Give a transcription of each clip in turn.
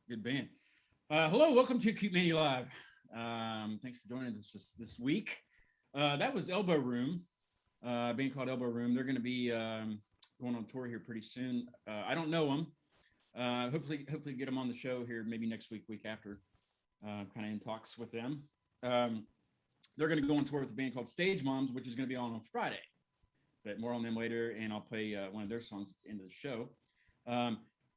Good band. Hello, welcome to Cute Mania Live. Thanks for joining us this week. That was Elbow Room, a band called Elbow Room. They're going to be going on tour here pretty soon. I don't know them. Hopefully get them on the show here maybe next week, week after. Kind of in talks with them. They're going to go on tour with a band called Stage Moms, which is going to be on Friday. But more on them later, and I'll play one of their songs at the end of the show.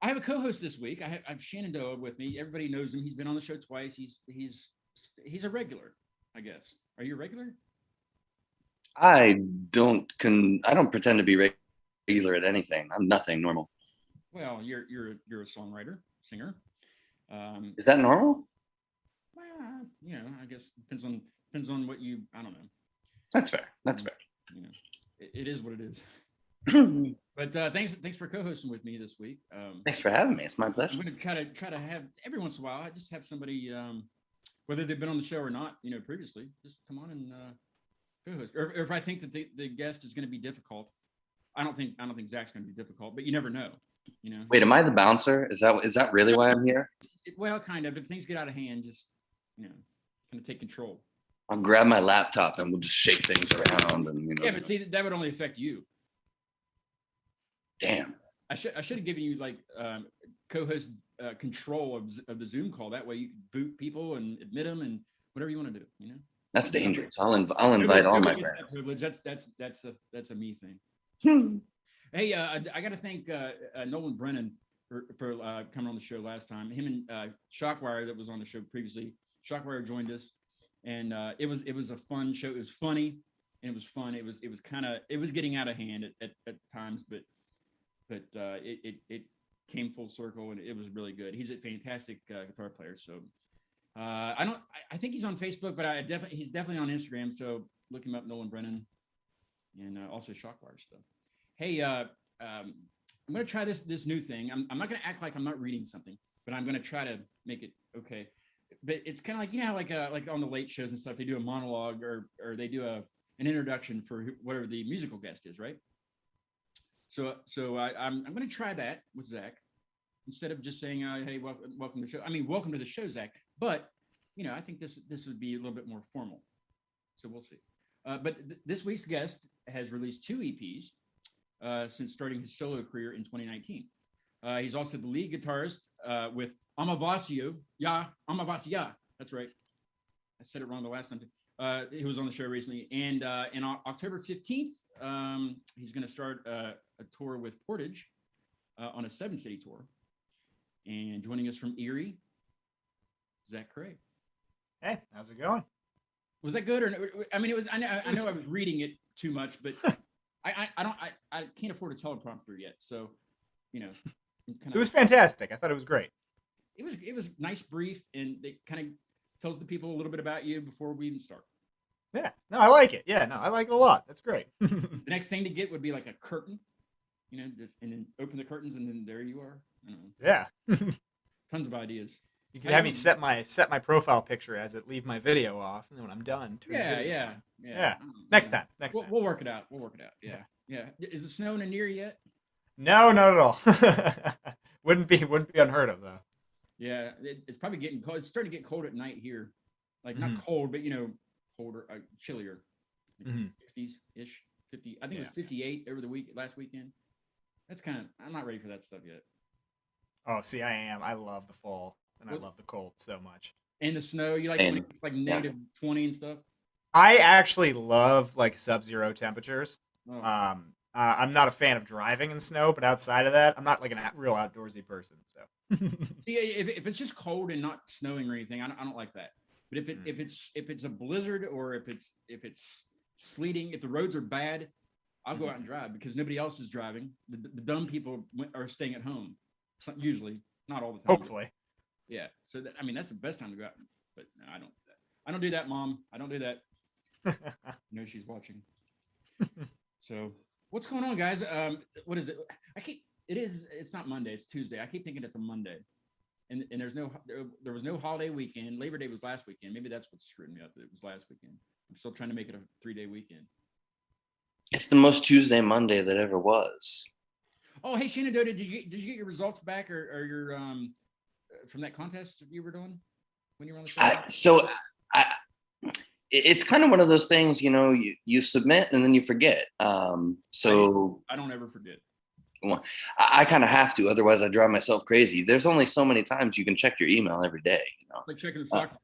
I have a co-host this week. I have Shannon Doe with me. Everybody knows him. He's been on the show twice. He's a regular, I guess. Are you a regular? I don't pretend to be regular at anything. I'm nothing normal. Well, you're a songwriter, singer. Is that normal? Well, I guess depends on what you. I don't know. That's fair. That's fair. It is what it is. But thanks for co-hosting with me this week. Thanks for having me. It's my pleasure. I'm going to try to have every once in a while. I just have somebody, whether they've been on the show or not, previously, just come on and co-host. Or if I think that the guest is going to be difficult, I don't think Zach's going to be difficult, but you never know. Wait, am I the bouncer? Is that really why I'm here? Well, kind of. If things get out of hand, just kind of take control. I'll grab my laptop and we'll just shake things around and Yeah, but see, that would only affect you. Damn. I should have given you like co-host control of the Zoom call. That way you can boot people and admit them and whatever you want to do. That's dangerous. I'll invite all my friends. That's a me thing. Hey, I got to thank Nolan Brennan for coming on the show last time. Him and Shockwire that was on the show previously. Shockwire joined us, and it was a fun show. It was funny and it was fun. It was getting out of hand at times, but it came full circle and it was really good. He's a fantastic guitar player. So I think he's on Facebook, but he's definitely on Instagram. So look him up, Nolan Brennan, and also Shockwire stuff. Hey, I'm going to try this new thing. I'm not going to act like I'm not reading something, but I'm going to try to make it okay. But it's kind of like, how like on the late shows and stuff, they do a monologue or they do an introduction for whatever the musical guest is, right? So I'm going to try that with Zach instead of just saying, "Hey, welcome to the show." I mean, welcome to the show, Zach. But I think this would be a little bit more formal. So we'll see. But this week's guest has released 2 EPs since starting his solo career in 2019. He's also the lead guitarist with Amavasya. That's right. I said it wrong the last time. He was on the show recently, and on October 15th, he's going to start a tour with Portage on a 7-city tour. And joining us from Erie, ZaKrahe. Hey, how's it going? Was that good or? I mean, it was. I know I was reading it too much, but I can't afford a teleprompter yet, so it was fantastic. I thought it was great. It was nice, brief, and it kind of tells the people a little bit about you before we even start. Yeah, no, I like it. Yeah, no, I like it a lot. That's great. The next thing to get would be like a curtain, and then open the curtains, and then there you are. Yeah. Tons of ideas. You could have me set my profile picture as it leave my video off, and then when I'm done. Yeah. Next time. We'll work it out. Yeah. Is it snowing in Erie yet? No, not at all. wouldn't be unheard of though. Yeah, it's probably getting cold. It's starting to get cold at night here. Like not cold, but colder, chillier. 60s ish, 50. I think it was 58 over the last weekend. That's I'm not ready for that stuff yet. Oh, see, I am. I love the fall and I love the cold so much. And the snow, you like when it's like negative 20 and stuff? I actually love like sub-zero temperatures. Oh. I'm not a fan of driving in snow, but outside of that, I'm not like a real outdoorsy person. So, see, if it's just cold and not snowing or anything, I don't like that. But if it's a blizzard or if it's sleeting, if the roads are bad, I'll go out and drive because nobody else is driving. The dumb people are staying at home, usually, not all the time. Hopefully, yeah. So that's the best time to go out. But no, I don't. I don't do that, Mom. I don't do that. She's watching. So. What's going on, guys? What is it? It's not Monday. It's Tuesday. I keep thinking it's a Monday, and there was no holiday weekend. Labor Day was last weekend. Maybe that's what's screwing me up. It was last weekend. I'm still trying to make it a 3-day weekend. It's the most Tuesday Monday that ever was. Oh, hey, Shenandoah, did you get your results back or your from that contest you were doing when you were on the show? It's kind of one of those things, you submit and then you forget. So I don't ever forget. Well, I kind of have to, otherwise I drive myself crazy. There's only so many times you can check your email every day. Like checking the stock.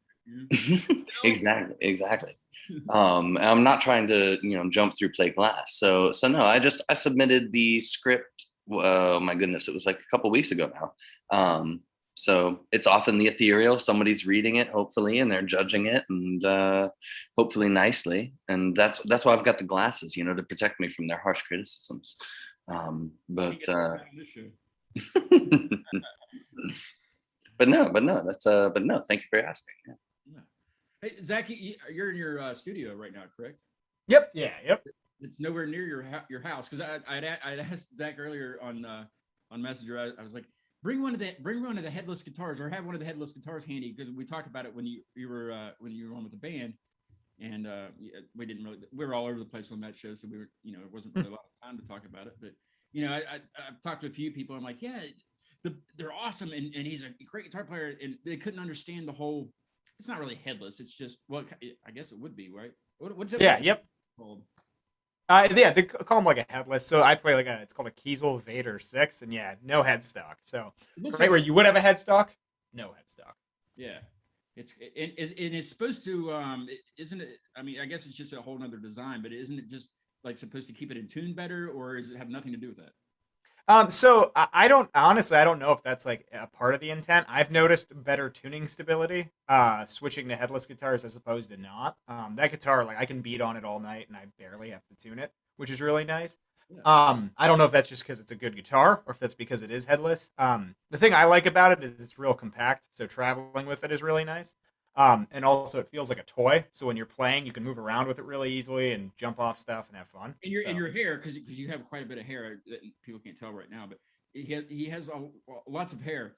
Exactly. And I'm not trying to, jump through plate glass. So no, I submitted the script. My goodness, it was like a couple weeks ago now. So it's often the ethereal. Somebody's reading it, hopefully, and they're judging it, and hopefully nicely. And that's why I've got the glasses, to protect me from their harsh criticisms. But no, thank you for asking. Yeah. Hey, Zach, you're in your studio right now, correct? Yep. Yeah. Yep. It's nowhere near your house, because I'd asked Zach earlier on Messenger. I was like, bring one of the headless guitars, or have one of the headless guitars handy, because we talked about it when you were on with the band, and we were all over the place on that show, so we were, it wasn't really a lot of time to talk about it. But I've talked to a few people. I'm like, yeah, they're awesome, and he's a great guitar player, and they couldn't understand the whole. It's not really headless. It's just, well, I guess it would be, right? What's it? Yeah. Yep. Called? Yeah, they call them like a headless. So I play it's called a Kiesel Vader 6, and yeah, no headstock. So right where you would have a headstock, no headstock. Yeah, it's supposed to, isn't it? I mean, I guess it's just a whole nother design, but isn't it just like supposed to keep it in tune better, or does it have nothing to do with that? So I don't know if that's like a part of the intent. I've noticed better tuning stability, switching to headless guitars as opposed to not. That guitar, like, I can beat on it all night and I barely have to tune it, which is really nice. Yeah. I don't know if that's just because it's a good guitar or if that's because it is headless. The thing I like about it is it's real compact, so traveling with it is really nice. And also it feels like a toy, so when you're playing, you can move around with it really easily and jump off stuff and have fun. And your hair, because you have quite a bit of hair that people can't tell right now, but he has lots of hair.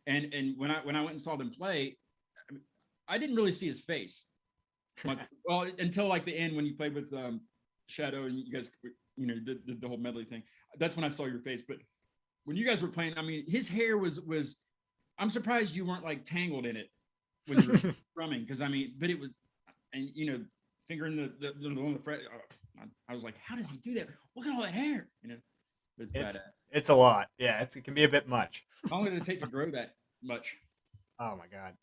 And when I went and saw them play, I didn't really see his face. Well, until like the end when you played with Shadow and you guys did the whole medley thing. That's when I saw your face. But when you guys were playing, I mean, his hair was I'm surprised you weren't like tangled in it when you were strumming, because I mean, but it was, and fingering the fret. I was like, how does he do that? Look at all that hair, It's a lot. Yeah, it can be a bit much. How long did it take to grow that much? Oh my god.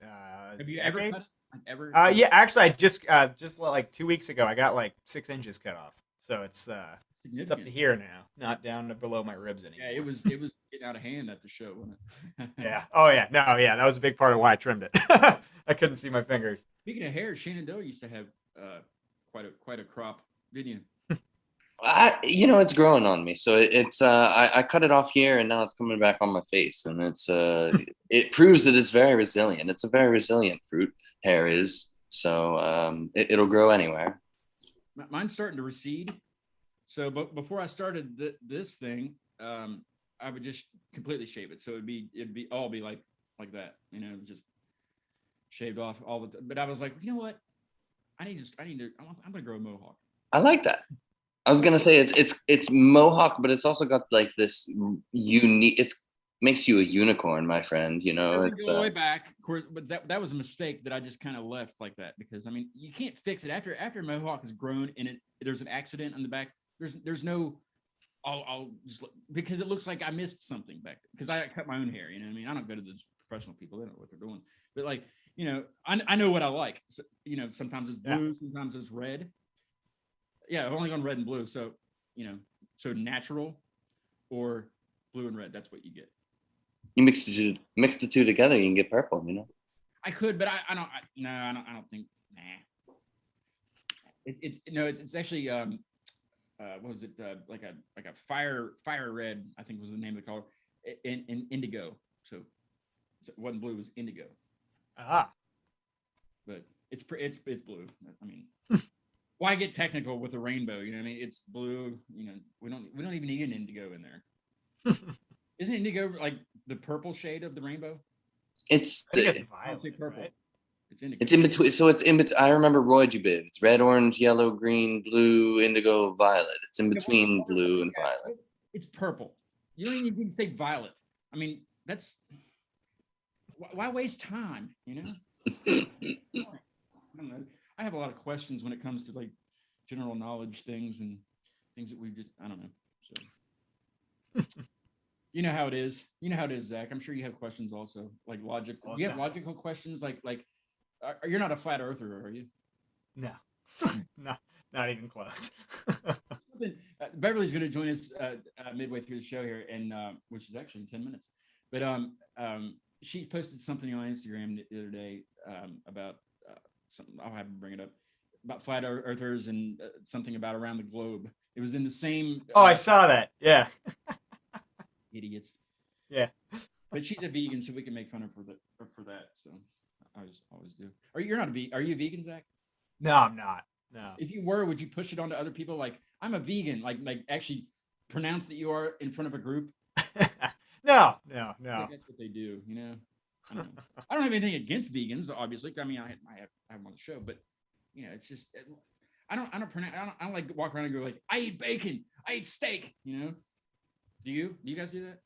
Have you ever cut it? Ever? Yeah, actually, I just like 2 weeks ago, I got like 6 inches cut off. So it's up to here now, not down to below my ribs anymore. Yeah, it was getting out of hand at the show, wasn't it? Yeah. Oh yeah. No. Yeah, that was a big part of why I trimmed it. I couldn't see my fingers. Speaking of hair, Shenandoah used to have quite a crop, didn't you? It's growing on me. So it's I cut it off here, and now it's coming back on my face, and it's it proves that it's very resilient. It's a very resilient fruit. Hair is, so it'll grow anywhere. Mine's starting to recede. So, but before I started this thing, I would just completely shave it. So it'd be like that, just shaved off all the time. But I was like, you know what? I'm gonna grow a mohawk. I like that. I was gonna say it's mohawk, but it's also got like this unique. It makes you a unicorn, my friend. It doesn't go way back, of course, but that was a mistake that I just kind of left like that, because I mean, you can't fix it after a mohawk is grown and there's an accident on the back. There's no. I'll just, because it looks like I missed something back, because I cut my own hair. I mean, I don't go to the professional people; they don't know what they're doing. But like, I know what I like. So, sometimes it's blue, sometimes it's red. Yeah, I've only gone red and blue. So, so natural or blue and red. That's what you get. You mix the two together, you can get purple. I could, but I don't think. Nah. It's actually what was it? Like a fire red, I think was the name of the color, in indigo. So it wasn't blue, it was indigo. But it's blue. I mean, why get technical with a rainbow? I mean, it's blue. We don't even need an indigo in there. Isn't indigo like the purple shade of the rainbow? It's violet, purple. Right? It's indigo. It's in between. So it's in between. I remember Roy Jubib. It's red, orange, yellow, green, blue, indigo, violet. It's in between blue and violet. It's purple. You don't even need to say violet. I mean, why waste time? I don't know. I have a lot of questions when it comes to like general knowledge things and things that I don't know. So you know how it is. You know how it is, Zach. I'm sure you have questions also, like logic. Do you have logical questions? Like you're not a flat earther, are you? No, no, not even close. Beverly's going to join us midway through the show here, and which is actually in 10 minutes. But she posted something on Instagram the other day about something. I'll have to bring it up about flat earthers and something about around the globe. It was in the same. Oh, I saw that. Yeah. Idiots. Yeah. But she's a vegan, so we can make fun of her for that. So I always do. You're not a vegan? Are you a vegan, Zach? No, I'm not. No. If you were, would you push it onto other people? Like, I'm a vegan. Like actually pronounce that you are in front of a group. No. That's what they do. I don't have anything against vegans, obviously. I mean, I have them on the show, but it's just I don't like to walk around and go like, I eat bacon, I eat steak. Do you guys do that?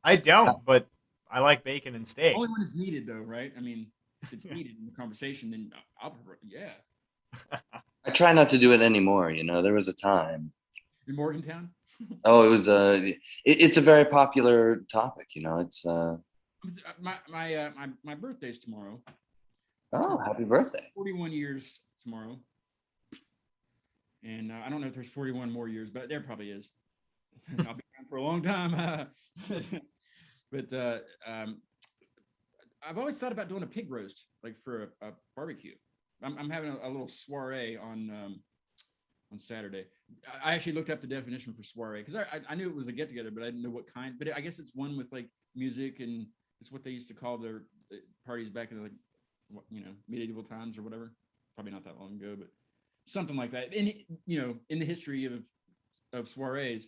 I don't, but I like bacon and steak. Only when it's needed, though, right? I mean, if it's needed in the conversation, then I'll prefer. Yeah. I try not to do it anymore. There was a time. In Morgantown? Oh, it was it's a very popular topic. It's my birthday's tomorrow. Oh, happy birthday! 41 years tomorrow, and I don't know if there's 41 more years, but there probably is. I'll be around for a long time. But I've always thought about doing a pig roast, like for a barbecue. I'm having a little soiree on Saturday. I actually looked up the definition for soiree because I knew it was a get together, but I didn't know what kind. But I guess it's one with like music, and it's what they used to call their parties back in medieval times or whatever. Probably not that long ago, but something like that. And in the history of soirees,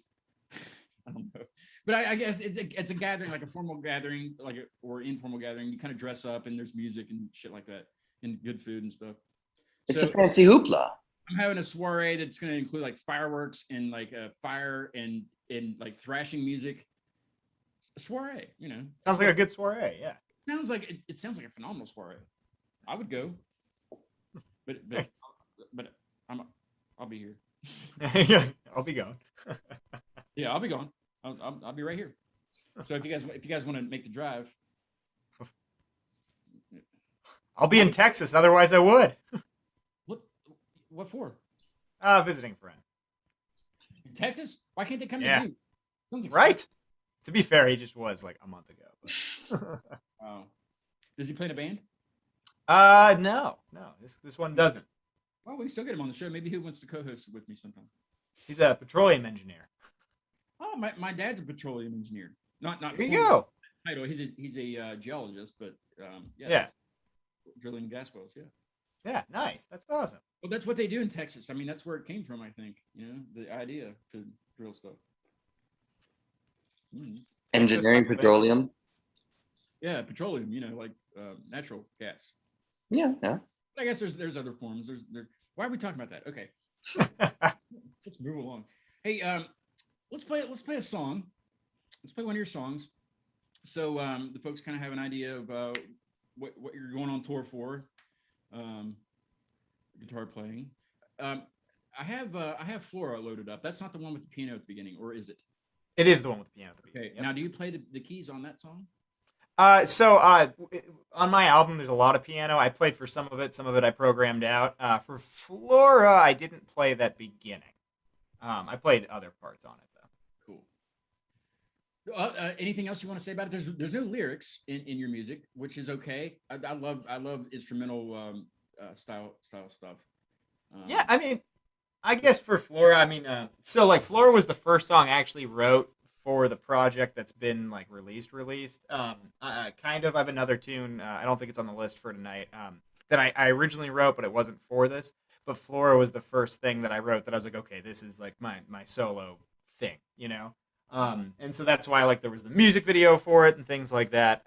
I don't know, but I guess it's a gathering, like a formal gathering, or informal gathering. You kind of dress up, and there's music and shit like that, and good food and stuff. It's a fancy hoopla. I'm having a soiree that's going to include like fireworks and like fire and like thrashing music. A soiree, Sounds like a good soiree. Yeah. Sounds like it sounds like a phenomenal soiree. I would go, but I'll be here. I'll be gone. Yeah, I'll be gone. I'll be right here. So if you guys want to make the drive, I'll be in Texas. Otherwise, I would. What for? Visiting a friend. In Texas? Why can't they come Yeah. to you? Right. To be fair, he just was like a month ago. Oh. Does he play in a band? No. This one doesn't. Well, we can still get him on the show. Maybe he wants to co-host with me sometime. He's a petroleum engineer. Oh, my dad's a petroleum engineer. Not. Here you go. Title. He's a geologist, but Yeah. Drilling gas wells. Yeah. Yeah, nice. That's awesome. Well, that's what they do in Texas. I mean, that's where it came from. I think the idea to drill stuff. Engineering, petroleum. Yeah, petroleum. Like natural gas. Yeah. I guess there's other forms. Why are we talking about that? Okay. Let's move along. Hey, let's play a song. Let's play one of your songs. So the folks kind of have an idea of what you're going on tour for. Guitar playing. I have Flora loaded up. That's not the one with the piano at the beginning, or is it? It is the one with the piano at the beginning. Okay. Yep. Now, do you play the keys on that song? So on my album, there's a lot of piano. I played for some of it I programmed out. For Flora, I didn't play that beginning. I played other parts on it though. Cool. Anything else you want to say about it? There's no lyrics in your music, which is okay. I love instrumental style stuff. Yeah, I mean, I guess for Flora, so like Flora was the first song I actually wrote for the project that's been like released. Kind of. I have another tune. I don't think it's on the list for tonight. That I originally wrote, but it wasn't for this. But Flora was the first thing that I wrote that I was like, okay, this is like my solo thing, and so that's why like there was the music video for it and things like that.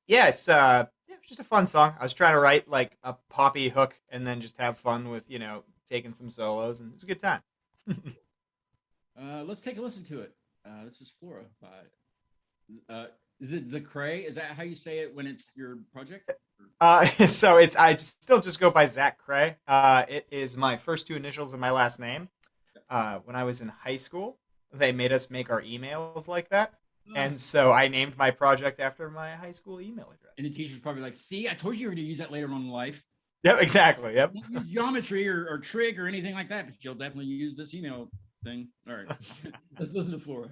It's just a fun song. I was trying to write like a poppy hook and then just have fun with taking some solos, and it was a good time. Let's take a listen to it. This is Flora by Is it ZaKrahe? Is that how you say it when it's your project? So I still just go by ZaKrahe. It is my first two initials of my last name. When I was in high school, they made us make our emails like that. And so I named my project after my high school email address. And the teacher's probably like, see, I told you were going to use that later on in life. Yep, exactly. Yep. Don't use geometry or trig or anything like that, but you'll definitely use this email thing. All right. Let's listen to Flora.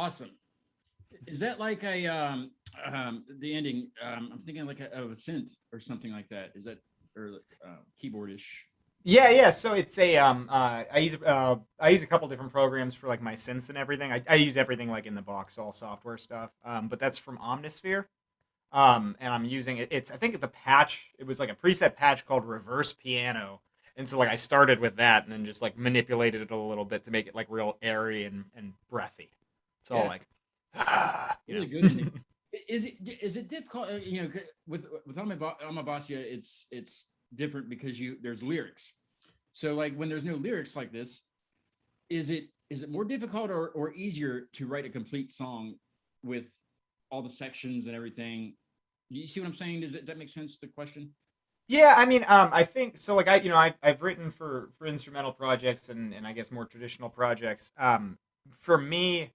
awesome. Is that like the ending? I'm thinking like a synth or something like that. Is that or keyboardish? Yeah. So it's a I use a couple different programs for like my synths and everything. I use everything like in the box, all software stuff. But that's from Omnisphere. And I'm using it. It's I think the patch. It was like a preset patch called Reverse Piano, and so like I started with that and then just like manipulated it a little bit to make it like real airy and breathy. It's all Yeah, like, really good ending. Is it difficult? With Amabasia, it's different because there's lyrics. So like when there's no lyrics like this, is it more difficult or easier to write a complete song with all the sections and everything? You see what I'm saying? Does that make sense? The question. Yeah, I mean, I think so. Like I've written for instrumental projects and I guess more traditional projects. For me,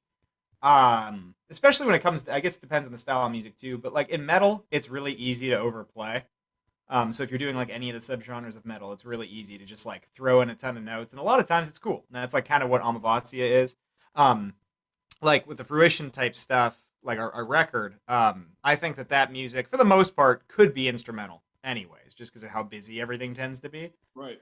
especially when it comes to, I guess it depends on the style of music too. But like in metal, it's really easy to overplay. So if you're doing like any of the subgenres of metal, it's really easy to just like throw in a ton of notes, and a lot of times it's cool. And that's like kind of what Amavasia is. Um, like with the fruition type stuff, like our record, I think that music for the most part could be instrumental, anyways, just because of how busy everything tends to be. Right.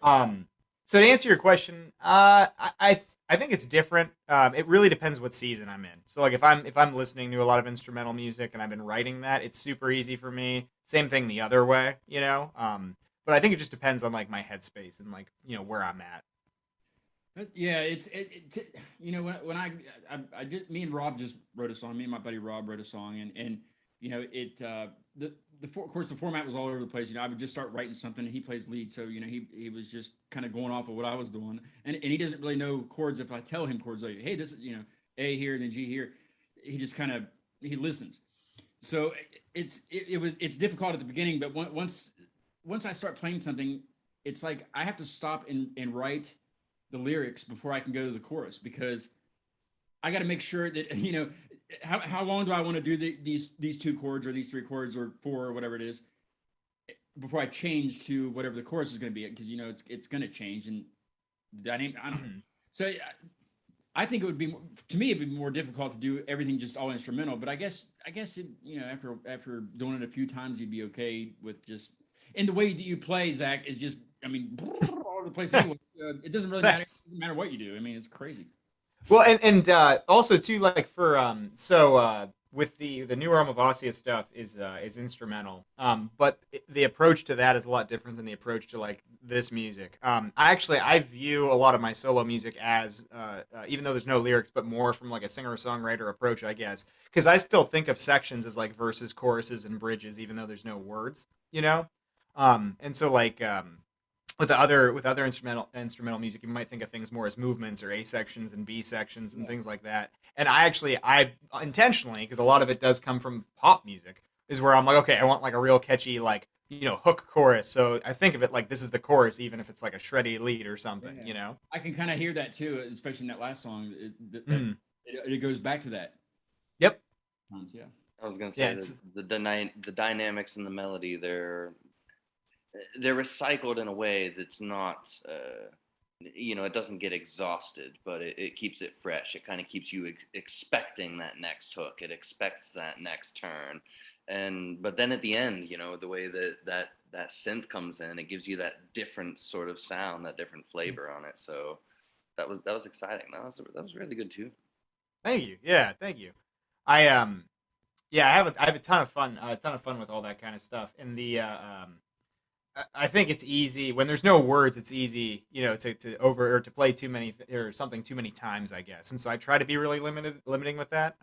So to answer your question, I think it's different. It really depends what season I'm in. So like if I'm listening to a lot of instrumental music and I've been writing that, it's super easy for me. Same thing the other way, you know. But I think it just depends on like my headspace and like where I'm at. But yeah, when I did, me and Rob just wrote a song. Me and my buddy Rob wrote a song, and of course the format was all over the place. I would just start writing something, and he plays lead, so he was just kind of going off of what I was doing, and he doesn't really know chords. If I tell him chords, like, hey, this is A here, then G here, he just kind of he listens. So it's difficult at the beginning, but once I start playing something, it's like I have to stop and write the lyrics before I can go to the chorus, because I got to make sure that how long do I want to do these two chords or these three chords or four or whatever it is before I change to whatever the chorus is going to be, because it's going to change and dynamic. I don't know. So I think it would be, to me, it'd be more difficult to do everything just all instrumental. But I guess after doing it a few times, you'd be okay with just, and the way that you play, Zach, is just, I mean, all over the place anyway. It doesn't really matter. It doesn't matter what you do. I mean, it's crazy. Well, and also too, like for with the newer Amavasia stuff is instrumental. But the approach to that is a lot different than the approach to like this music. I view a lot of my solo music as even though there's no lyrics, but more from like a singer songwriter approach, I guess, because I still think of sections as like verses, choruses, and bridges, even though there's no words. And so like with other instrumental music, you might think of things more as movements or A sections and B sections and things like that. And I intentionally, because a lot of it does come from pop music, is where I'm like, okay, I want like a real catchy like hook chorus. So I think of it like this is the chorus, even if it's like a shreddy lead or something. I can kind of hear that too, especially in that last song. It goes back to that. Yep. Yeah. I was gonna say the dynamics and the melody, they're recycled in a way that's not it doesn't get exhausted, but it keeps it fresh. It kind of keeps you expecting that next hook. It expects that next turn, but then at the end, the way that synth comes in, it gives you that different sort of sound, that different flavor on it. So that was exciting. That was really good too. Thank you. Yeah, thank you. I I have a ton of fun with all that kind of stuff. And I think it's easy when there's no words. It's easy, to play too many or something too many times, I guess. And so I try to be really limiting with that.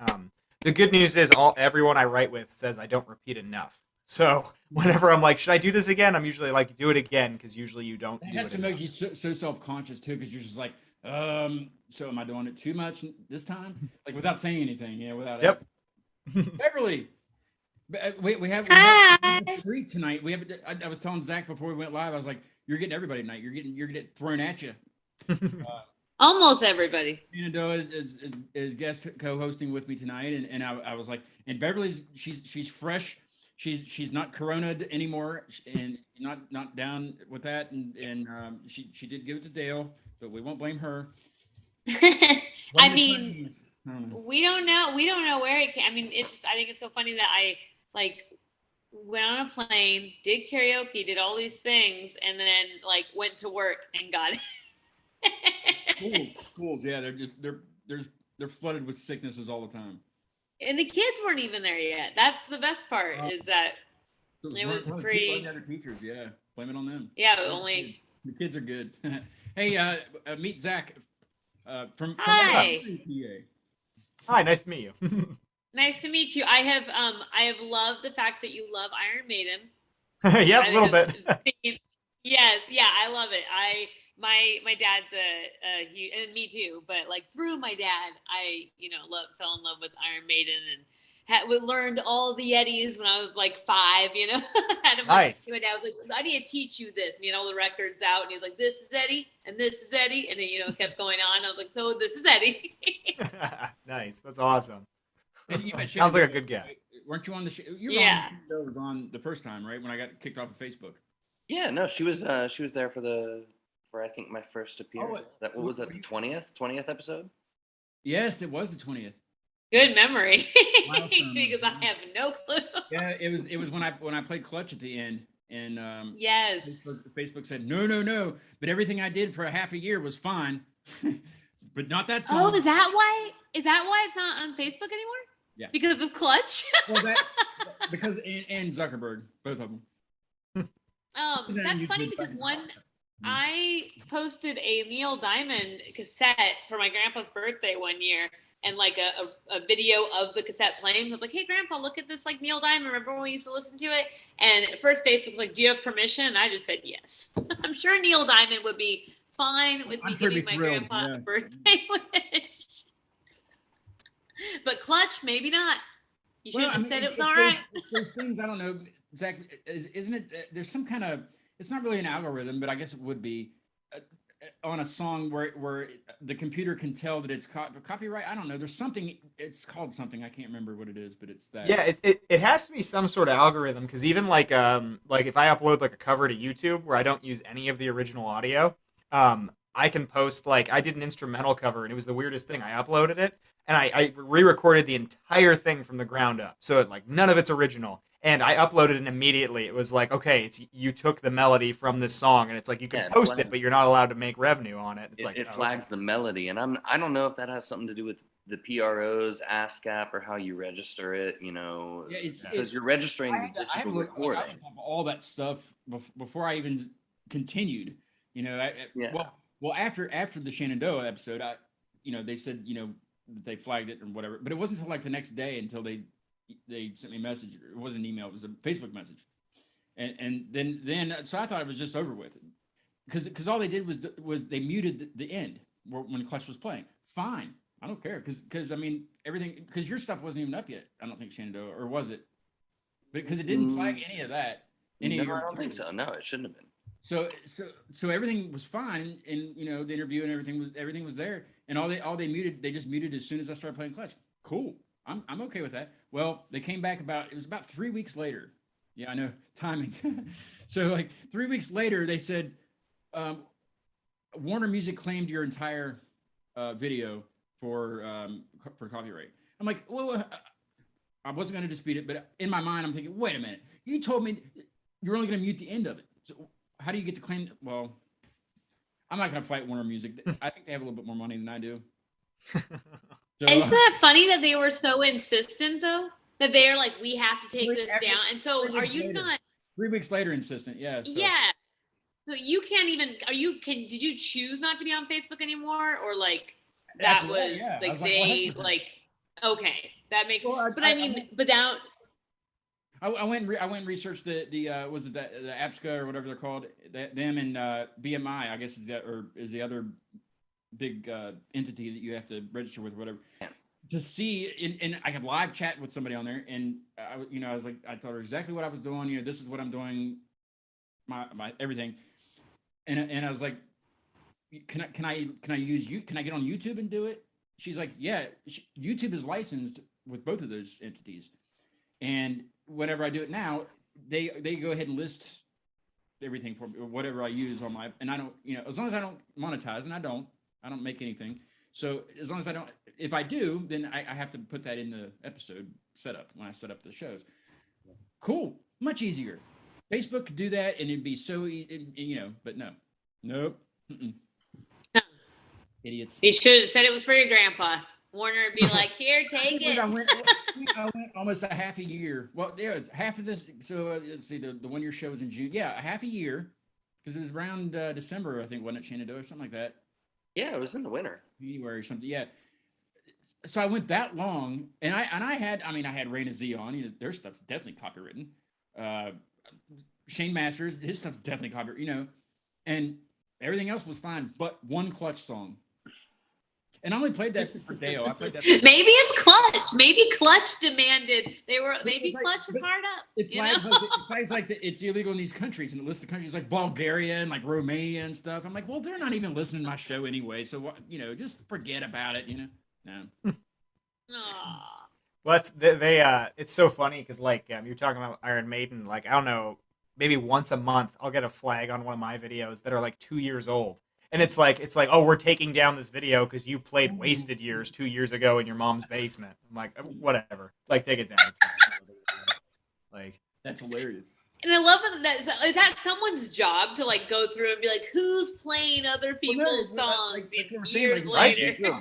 The good news is everyone I write with says I don't repeat enough. So whenever I'm like, should I do this again? I'm usually like, do it again, because usually you don't. It has to make you so self-conscious too, because you're just like, so am I doing it too much this time? Like without saying anything, without. Yep. Beverly. We have a treat tonight. I was telling Zach before we went live, I was like, you're getting everybody tonight. You're getting thrown at you. Almost everybody. Shenandoah is guest co-hosting with me tonight, and I was like, and Beverly's she's fresh. She's not corona'd anymore, and not down with that, and she did give it to Dale, but we won't blame her. I mean, Chinese. I don't know. we don't know. We don't know where it came. I mean, it's just. I think it's so funny that I like went on a plane, did karaoke, did all these things, and then like went to work and got it. Schools, yeah, they're flooded with sicknesses all the time. And the kids weren't even there yet. That's the best part is that So it was one of the pretty. other teachers, yeah, blame it on them. Yeah, only. The kids are good. Hey, meet Zach from Hi. PA. Hi, nice to meet you. Nice to meet you. I have loved the fact that you love Iron Maiden. Yep, a little bit. Yes, yeah, I love it. My dad's a huge, and me too. But like through my dad, I fell in love with Iron Maiden and learned all the Yetis when I was like 5. Nice. My dad was like, "I need to teach you this," and all the records out, and he was like, "This is Eddie, and this is Eddie," and it kept going on. I was like, "So this is Eddie." Nice, that's awesome. And Sounds like a good guy. Weren't you on the show? You were Yeah. on the show. Was on the first time, right? When I got kicked off of Facebook. Yeah, no, she was there for I think my first appearance. What was that, the 20th episode? Yes, it was the 20th. Good memory, Milestone. because I have no clue. Yeah, it was when I played Clutch at the end, and Yes. Facebook said no, but everything I did for a half a year was fine, but not that song. Oh, is that why it's not on Facebook anymore? Yeah. Because of Clutch? Well, because and Zuckerberg, both of them. That's funny because I posted a Neil Diamond cassette for my grandpa's birthday one year, and like a video of the cassette playing. I was like, "Hey, Grandpa, look at this like Neil Diamond. Remember when we used to listen to it?" And at first, Facebook was like, "Do you have permission?" And I just said yes. I'm sure Neil Diamond would be fine with me giving my grandpa a birthday wish. But Clutch, maybe not. You should have said it was all right. Those things, I don't know, Zach, isn't it? There's some kind of, it's not really an algorithm, but I guess it would be on a song where the computer can tell that it's copyright. I don't know. There's something. It's called something. I can't remember what it is, but it's that. Yeah, it has to be some sort of algorithm, because even like if I upload like a cover to YouTube where I don't use any of the original audio, I can post, like, I did an instrumental cover and it was the weirdest thing. I uploaded it and I re-recorded the entire thing from the ground up, so like none of it's original. And I uploaded it, and immediately it was like, okay, you took the melody from this song, and it's like you can post it, but you're not allowed to make revenue on it. It flags the melody, and I don't know if that has something to do with the PRO's ASCAP or how you register it. Yeah, because you're registering the digital recording. I all that stuff before I even continued. Well, after the Shenandoah episode, they said that they flagged it or whatever, but it wasn't until like the next day until they sent me a message. It wasn't an email, it was a Facebook message. And then so I thought it was just over with, because all they did was they muted the end when Clutch was playing. Fine, I don't care, because I mean everything, because your stuff wasn't even up yet. I don't think Shenandoah, or was it? Because it didn't flag any of that. I don't think so. No, it shouldn't have been. So everything was fine, and the interview and everything was there, and all they muted, they just muted as soon as I started playing Clutch. Cool. I'm okay with that. Well, they came back it was about 3 weeks later. Yeah, I know, timing. So like 3 weeks later, they said, Warner Music claimed your entire video for copyright. I'm like, well, I wasn't going to dispute it, but in my mind, I'm thinking, wait a minute, you told me you're only going to mute the end of it. So how do you get to claim? Well, I'm not going to fight Warner Music. I think they have a little bit more money than I do. So, isn't that funny that they were so insistent, though? That they're like, we have to take this down. And so are you not 3 weeks later insistent? Yeah. Yeah. So you can't even, did you choose not to be on Facebook anymore? Or like that was like they like, okay, that makes, but I mean, but now. I went and researched the was it the APSCA or whatever they're called, them and BMI, I guess is the other big entity that you have to register with, or whatever, to see. And I could live chat with somebody on there, and I was like, I told her exactly what I was doing. This is what I'm doing, my everything, and I was like, can I use you? Can I get on YouTube and do it? She's like, yeah, YouTube is licensed with both of those entities, and whenever I do it now, they go ahead and list everything for me, or whatever I use on my, and I don't, as long as I don't monetize, and I don't make anything. So as long as I don't, if I do, then I have to put that in the episode setup when I set up the shows. Cool, much easier. Facebook could do that, and it'd be so easy, you know. But no, nope, idiots. You should have said it was for your grandpa. Warner would be like, "Here, take it." I went almost a half a year. Well, yeah, it's half of this. So let's see, the 1 year show was in June. Yeah, a half a year, because it was around December, I think, wasn't it, Shenandoah, something like that. Yeah, it was in the winter. January or something. Yeah. So I went that long, and I had Raina Z on. You know, their stuff's definitely copywritten. Shane Masters, his stuff's definitely copywritten. You know, and everything else was fine, but one Clutch song. And I only played that for Dale. I played that. Maybe it's Clutch. Maybe Clutch demanded maybe Clutch is hard up. It flags like it's illegal in these countries, and it lists the countries like Bulgaria and like Romania and stuff. I'm like, well, they're not even listening to my show anyway, so what, you know, just forget about it. You know, no. Well, it's so funny because like you're talking about Iron Maiden. Like I don't know, maybe once a month I'll get a flag on one of my videos that are like 2 years old. And it's like, oh, we're taking down this video because you played Wasted Years 2 years ago in your mom's basement. I'm like, whatever. Like, take it down. Like, that's hilarious. And I love that. Is that someone's job to like go through and be like, who's playing other people's songs years later? The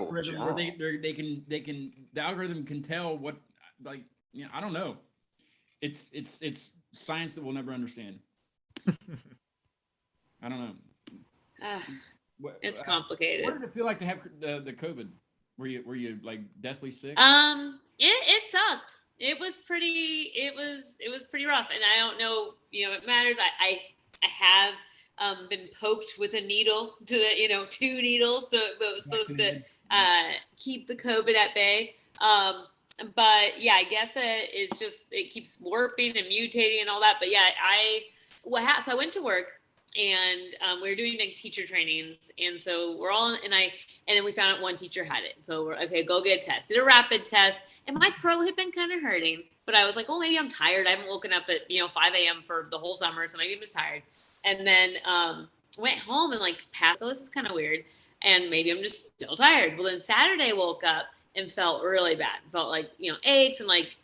algorithm can tell what, like, you know, I don't know. It's science that we'll never understand. I don't know. It's complicated. What did it feel like to have the COVID? Were you like deathly sick? It sucked. It was pretty rough, and I don't know, you know, it matters. I have been poked with a needle to the, you know, 2 needles, so it was supposed to keep the COVID at bay. But yeah, I guess it's just, it keeps morphing and mutating and all that. But yeah, so I went to work. And we were doing like teacher trainings, and so we're all and then we found out one teacher had it. So we're okay, go get a test. Did a rapid test, and my throat had been kind of hurting, but I was like, oh, maybe I'm tired. I haven't woken up at 5 a.m. for the whole summer, so maybe I'm just tired. And then went home and like passed. Oh, this is kind of weird, and maybe I'm just still tired. Well, then Saturday woke up and felt really bad. Felt like aches and like.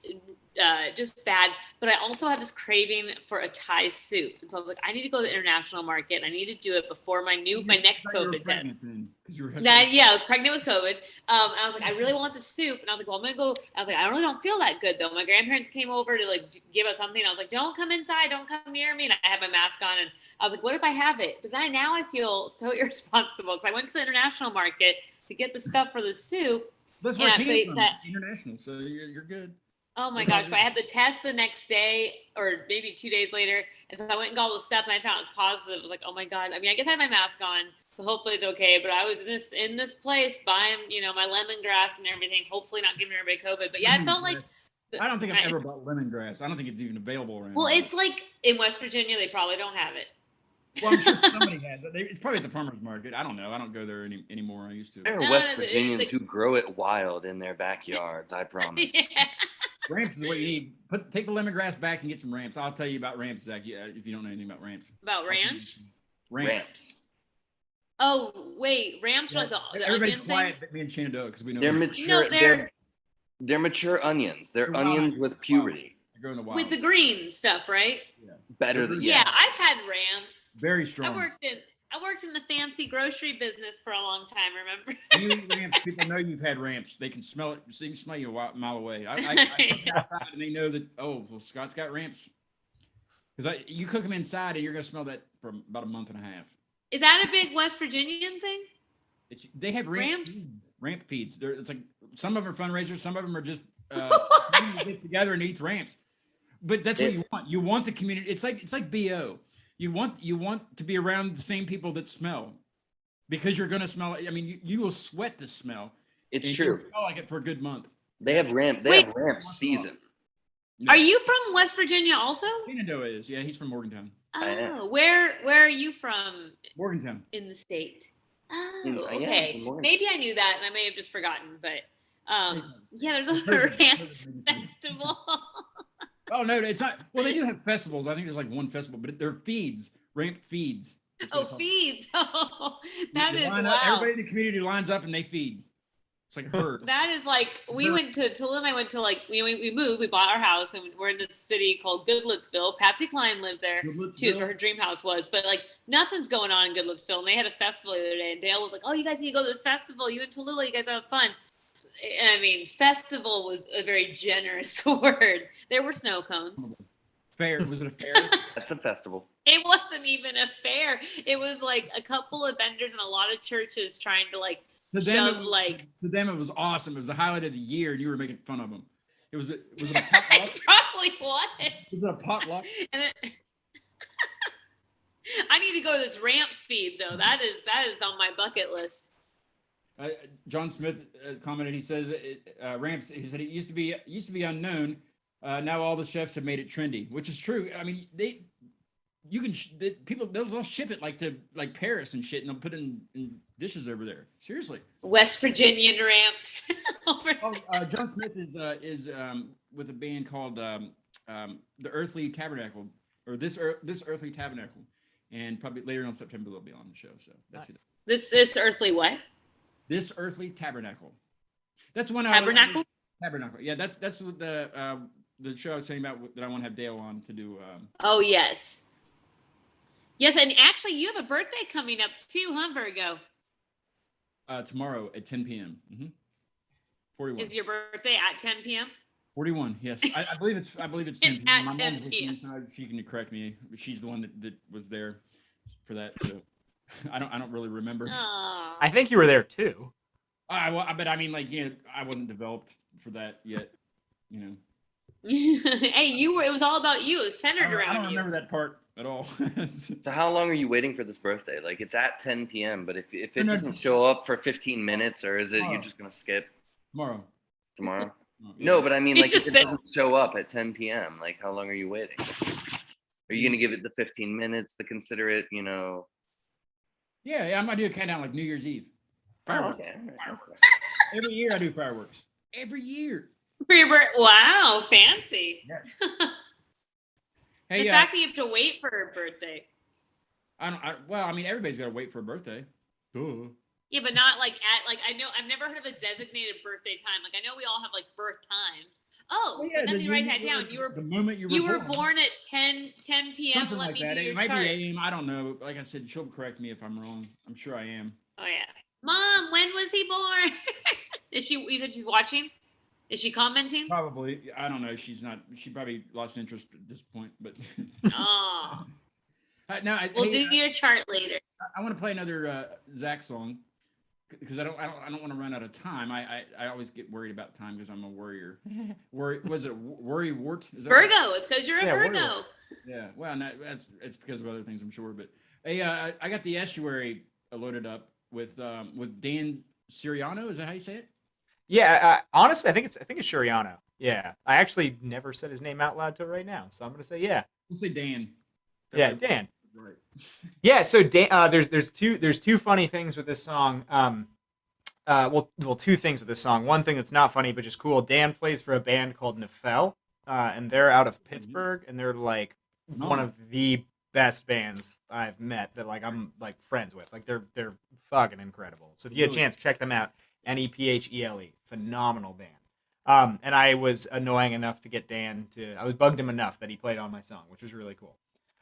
Just bad, but I also had this craving for a Thai soup, and so I was like, I need to go to the international market, and I need to do it before my next COVID test. I was pregnant with COVID. I was like, I really want the soup, and I was like, well, I'm gonna go. I was like, I really don't feel that good though. My grandparents came over to like give us something. I was like, don't come inside, don't come near me, and I had my mask on, and I was like, what if I have it? But then now I feel so irresponsible because I went to the international market to get the stuff for the soup. That's where it came from, international, so you're good. Oh my gosh, but I had the test the next day or maybe 2 days later. And so I went and got all the stuff and I found it was positive. It was like, oh my God. I mean, I guess I had my mask on, so hopefully it's okay. But I was in this place buying, my lemongrass and everything, hopefully not giving everybody COVID. But yeah, I felt like I don't think I've ever bought lemongrass. I don't think it's even available around. Well, it's like in West Virginia, they probably don't have it. Well, I'm sure somebody has it. It's probably at the farmer's market. I don't know. I don't go there anymore. I used to. There are West Virginians who grow it wild in their backyards. I promise. Yeah. Ramps is what you need. Take the lemongrass back and get some ramps. I'll tell you about ramps, Zach, if you don't know anything about ramps. About ranch? Ramps. Oh, wait. Ramps are like the everybody's onion quiet thing? but me and Shenandoah because we know they're mature. They're mature onions. They're onions with puberty. They grow in the wild. With the green stuff, right? Yeah. Better than Yeah, I've had ramps. Very strong. I worked in the fancy grocery business for a long time, remember? You eat ramps, people know you've had ramps. They can smell it. They can smell you a mile away. I cook outside and they know that, oh, well, Scott's got ramps. Because you cook them inside and you're going to smell that for about a month and a half. Is that a big West Virginian thing? They have ramps. Ramp feeds. It's like some of them are fundraisers. Some of them are just gets together and eats ramps. But that's what you want. You want the community. It's like BO. You want to be around the same people that smell, because you're going to smell it. I mean, you will sweat the smell. It's true. You'll smell like it for a good month. They have ramp. They have ramp season. Are you from West Virginia also? Shenandoah is. Yeah, he's from Morgantown. Oh, where are you from? Morgantown. In the state. Oh, Yeah, okay. Maybe I knew that and I may have just forgotten, but yeah, there's a ramp festival. Oh no, it's not. Well, they do have festivals. I think there's like one festival, but they're feeds, ramp feeds. Oh, feeds. Oh, that is wow. Everybody in the community lines up and they feed. It's like a herd. That is like we went to Tallulah and I went to like we moved, we bought our house and we're in this city called Goodlettsville. Patsy Cline lived there too, is where her dream house was. But like nothing's going on in Goodlettsville. And they had a festival the other day and Dale was like, "Oh, you guys need to go to this festival. You and Tallulah, you guys have fun." I mean, festival was a very generous word. There were snow cones. Fair. Was it a fair? That's a festival. It wasn't even a fair. It was like a couple of vendors and a lot of churches trying to like To shove them it was awesome. It was the highlight of the year, and you were making fun of them. Was it a potluck? It probably was. Was it a potluck? And then, I need to go to this ramp feed though. That is on my bucket list. John Smith commented. He says ramps. He said it used to be unknown. Now all the chefs have made it trendy, which is true. I mean, they'll ship it like Paris and shit, and they'll put it in dishes over there. Seriously. West Virginian ramps. John Smith is with a band called the Earthly Tabernacle, or this Earthly Tabernacle, and probably later on September they'll be on the show. So that's nice. This Earthly what? This Earthly Tabernacle. That's one. Tabernacle. Tabernacle. Yeah, that's what the show I was telling you about that I want to have Dale on to do. Oh yes. Yes, and actually, you have a birthday coming up too, huh, Virgo? Tomorrow at 10 p.m. 41. Is your birthday at 10 p.m.? 41. Yes, I believe it's 10 It's p.m. at My 10 mom p.m. she can correct me. She's the one that was there for that. So I don't really remember. Aww. I think you were there too. But I mean, like, I wasn't developed for that yet. Hey, it was all about you. It was centered around I don't you. remember that part at all. So how long are you waiting for this birthday? Like it's at 10 p.m., but if it doesn't show up for 15 minutes, or is it you're just gonna skip Tomorrow? tomorrow? Yeah. No, but I mean, He like if just it said- doesn't show up at 10 p.m., like how long are you waiting? Are you gonna give it the 15 minutes, the considerate, Yeah, I might do a countdown like New Year's Eve. Fireworks. Okay, all right. Fireworks. Every year I do fireworks. Every year. Wow, fancy. Yes. The Hey, fact that you have to wait for her birthday. well, I mean, everybody's got to wait for a birthday. Duh. Yeah, but not like I know I've never heard of a designated birthday time. Like I know we all have like birth times. Oh, yeah, let me write that down. The moment you were born at 10 p.m. Something Let like me that. do your It might chart. be AM. I don't know. Like I said, she'll correct me if I'm wrong. I'm sure I am. Oh yeah, Mom, when was he born? Is she? You said she's watching. Is she commenting? Probably. I don't know. She's not. She probably lost interest at this point. But Oh, no. we'll do your chart later. I want to play another Zach song because I don't want to run out of time. I always get worried about time because I'm a worrier. Was it worry wart? Is that Virgo. right? It's because you're a Yeah, Virgo. Yeah. Well, no, it's because of other things, I'm sure. But hey, I got the estuary loaded up with Dan Siriano. Is that how you say it? Yeah, honestly, I think it's Shuriano. Yeah, I actually never said his name out loud till right now, so I'm gonna say yeah. We'll say Dan. Yeah, Dan. Right. Yeah, so Dan, there's two funny things with this song. Well, two things with this song. One thing that's not funny but just cool. Dan plays for a band called Nefel, and they're out of Pittsburgh, and they're like one of the best bands I've met that like I'm like friends with. Like they're fucking incredible. So if you get a chance, check them out. Nephle, phenomenal band. And I was annoying enough to get Dan to. I was bugged him enough that he played on my song, which was really cool.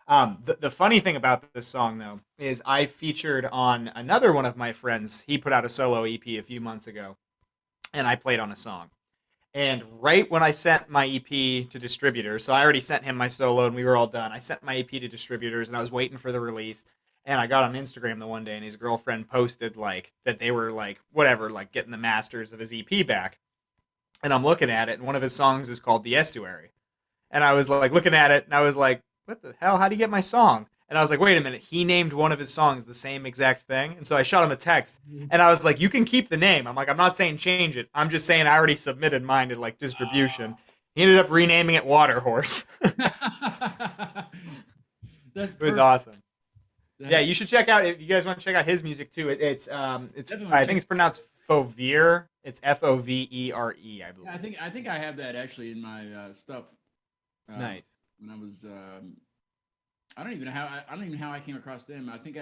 The funny thing about this song, though, is I featured on another one of my friends. He put out a solo EP a few months ago, and I played on a song. And right when I sent my EP to distributors, so I already sent him my solo, and we were all done. I sent my EP to distributors, and I was waiting for the release. And I got on Instagram the one day, and his girlfriend posted like that they were like whatever, like getting the masters of his EP back. And I'm looking at it, and one of his songs is called "The Estuary." And I was like looking at it, and I was like, "What the hell? How do you get my song?" And I was like, "Wait a minute." He named one of his songs the same exact thing, and so I shot him a text, and I was like, "You can keep the name." I'm like, "I'm not saying change it. I'm just saying I already submitted mine to like distribution." He ended up renaming it Water Horse. It was awesome. Yeah, you should check out if you guys want to check out his music too. It's I think it's pronounced Fovere. It's Fovere, I believe. Yeah, I think I have that actually in my stuff. Nice. When I was, I don't even know how I came across them. I think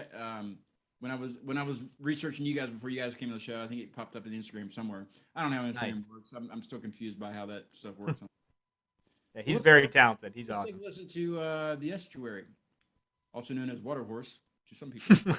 when I was researching you guys before you guys came to the show. I think it popped up in Instagram somewhere. I don't know how Instagram works. I'm still confused by how that stuff works. Yeah, he's very talented. He's let's awesome. Take a listen to the Estuary, also known as Water Horse to some people.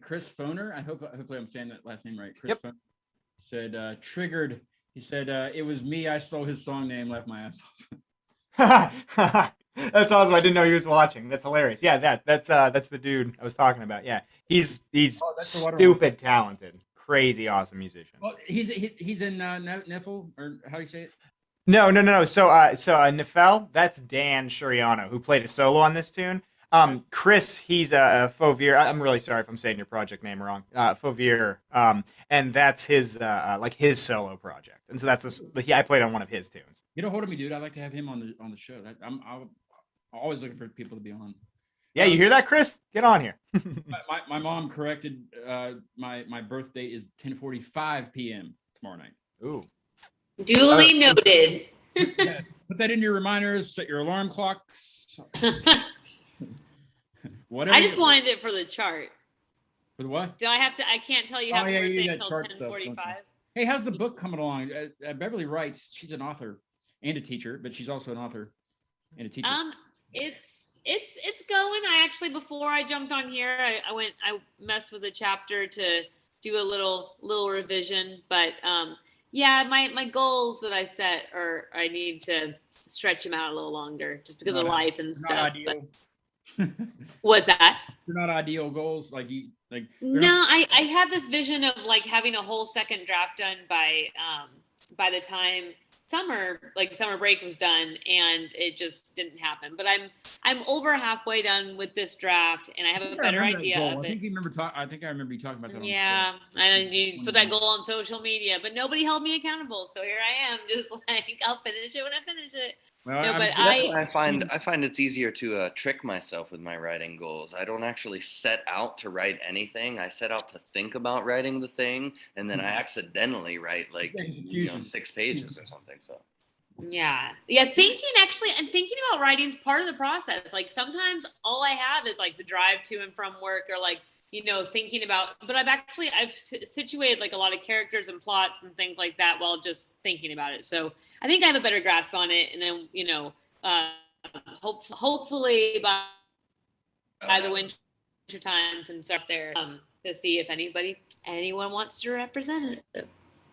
Chris Foner. Hopefully I'm saying that last name right. Chris Foner said triggered. He said it was me. I stole his song name, left my ass off. That's awesome. I didn't know he was watching. That's hilarious. Yeah, that's the dude I was talking about. Yeah, he's stupid talented, crazy awesome musician. Well, he's in Neffel, or how do you say it? No. So Nefel, that's Dan Shuriano, who played a solo on this tune. Chris, he's a Fauvier. I'm really sorry if I'm saying your project name wrong. Fauvier. And that's his like his solo project. And so that's I played on one of his tunes. Get a hold of me, dude. I'd like to have him on the show. I'm always looking for people to be on. Yeah, you hear that, Chris? Get on here. my mom corrected my birthday is 10:45 p.m. tomorrow night. Ooh. Duly noted. Yeah, put that in your reminders. Set your alarm clocks. Whatever. I just wanted it for the chart. For the what? Do I have to? I can't tell you happy birthday until chart stuff, 10:45. Hey, how's the book coming along? Beverly writes. She's an author and a teacher, but she's also an author and a teacher. It's going. I actually, before I jumped on here, I messed with a chapter to do a little revision, but yeah, my goals that I set I need to stretch them out a little longer just because of life and stuff. Not ideal. What's that? They're not ideal goals. No, I had this vision of like having a whole second draft done by the time summer break was done, and it just didn't happen. But I'm over halfway done with this draft, and I have a better idea of it. I think I remember you talking about that. Yeah, and you put that goal on social media, but nobody held me accountable. So here I am, just like I'll finish it when I finish it. Well, No, but I find it's easier to trick myself with my writing goals. I don't actually set out to write anything. I set out to think about writing the thing, and then I accidentally write 6 pages or something. So yeah, thinking about writing is part of the process. Like sometimes all I have is like the drive to and from work, or like thinking about. But I've situated like a lot of characters and plots and things like that while just thinking about it. So I think I have a better grasp on it, and then hopefully by the winter time can start there to see if anyone wants to represent it. So.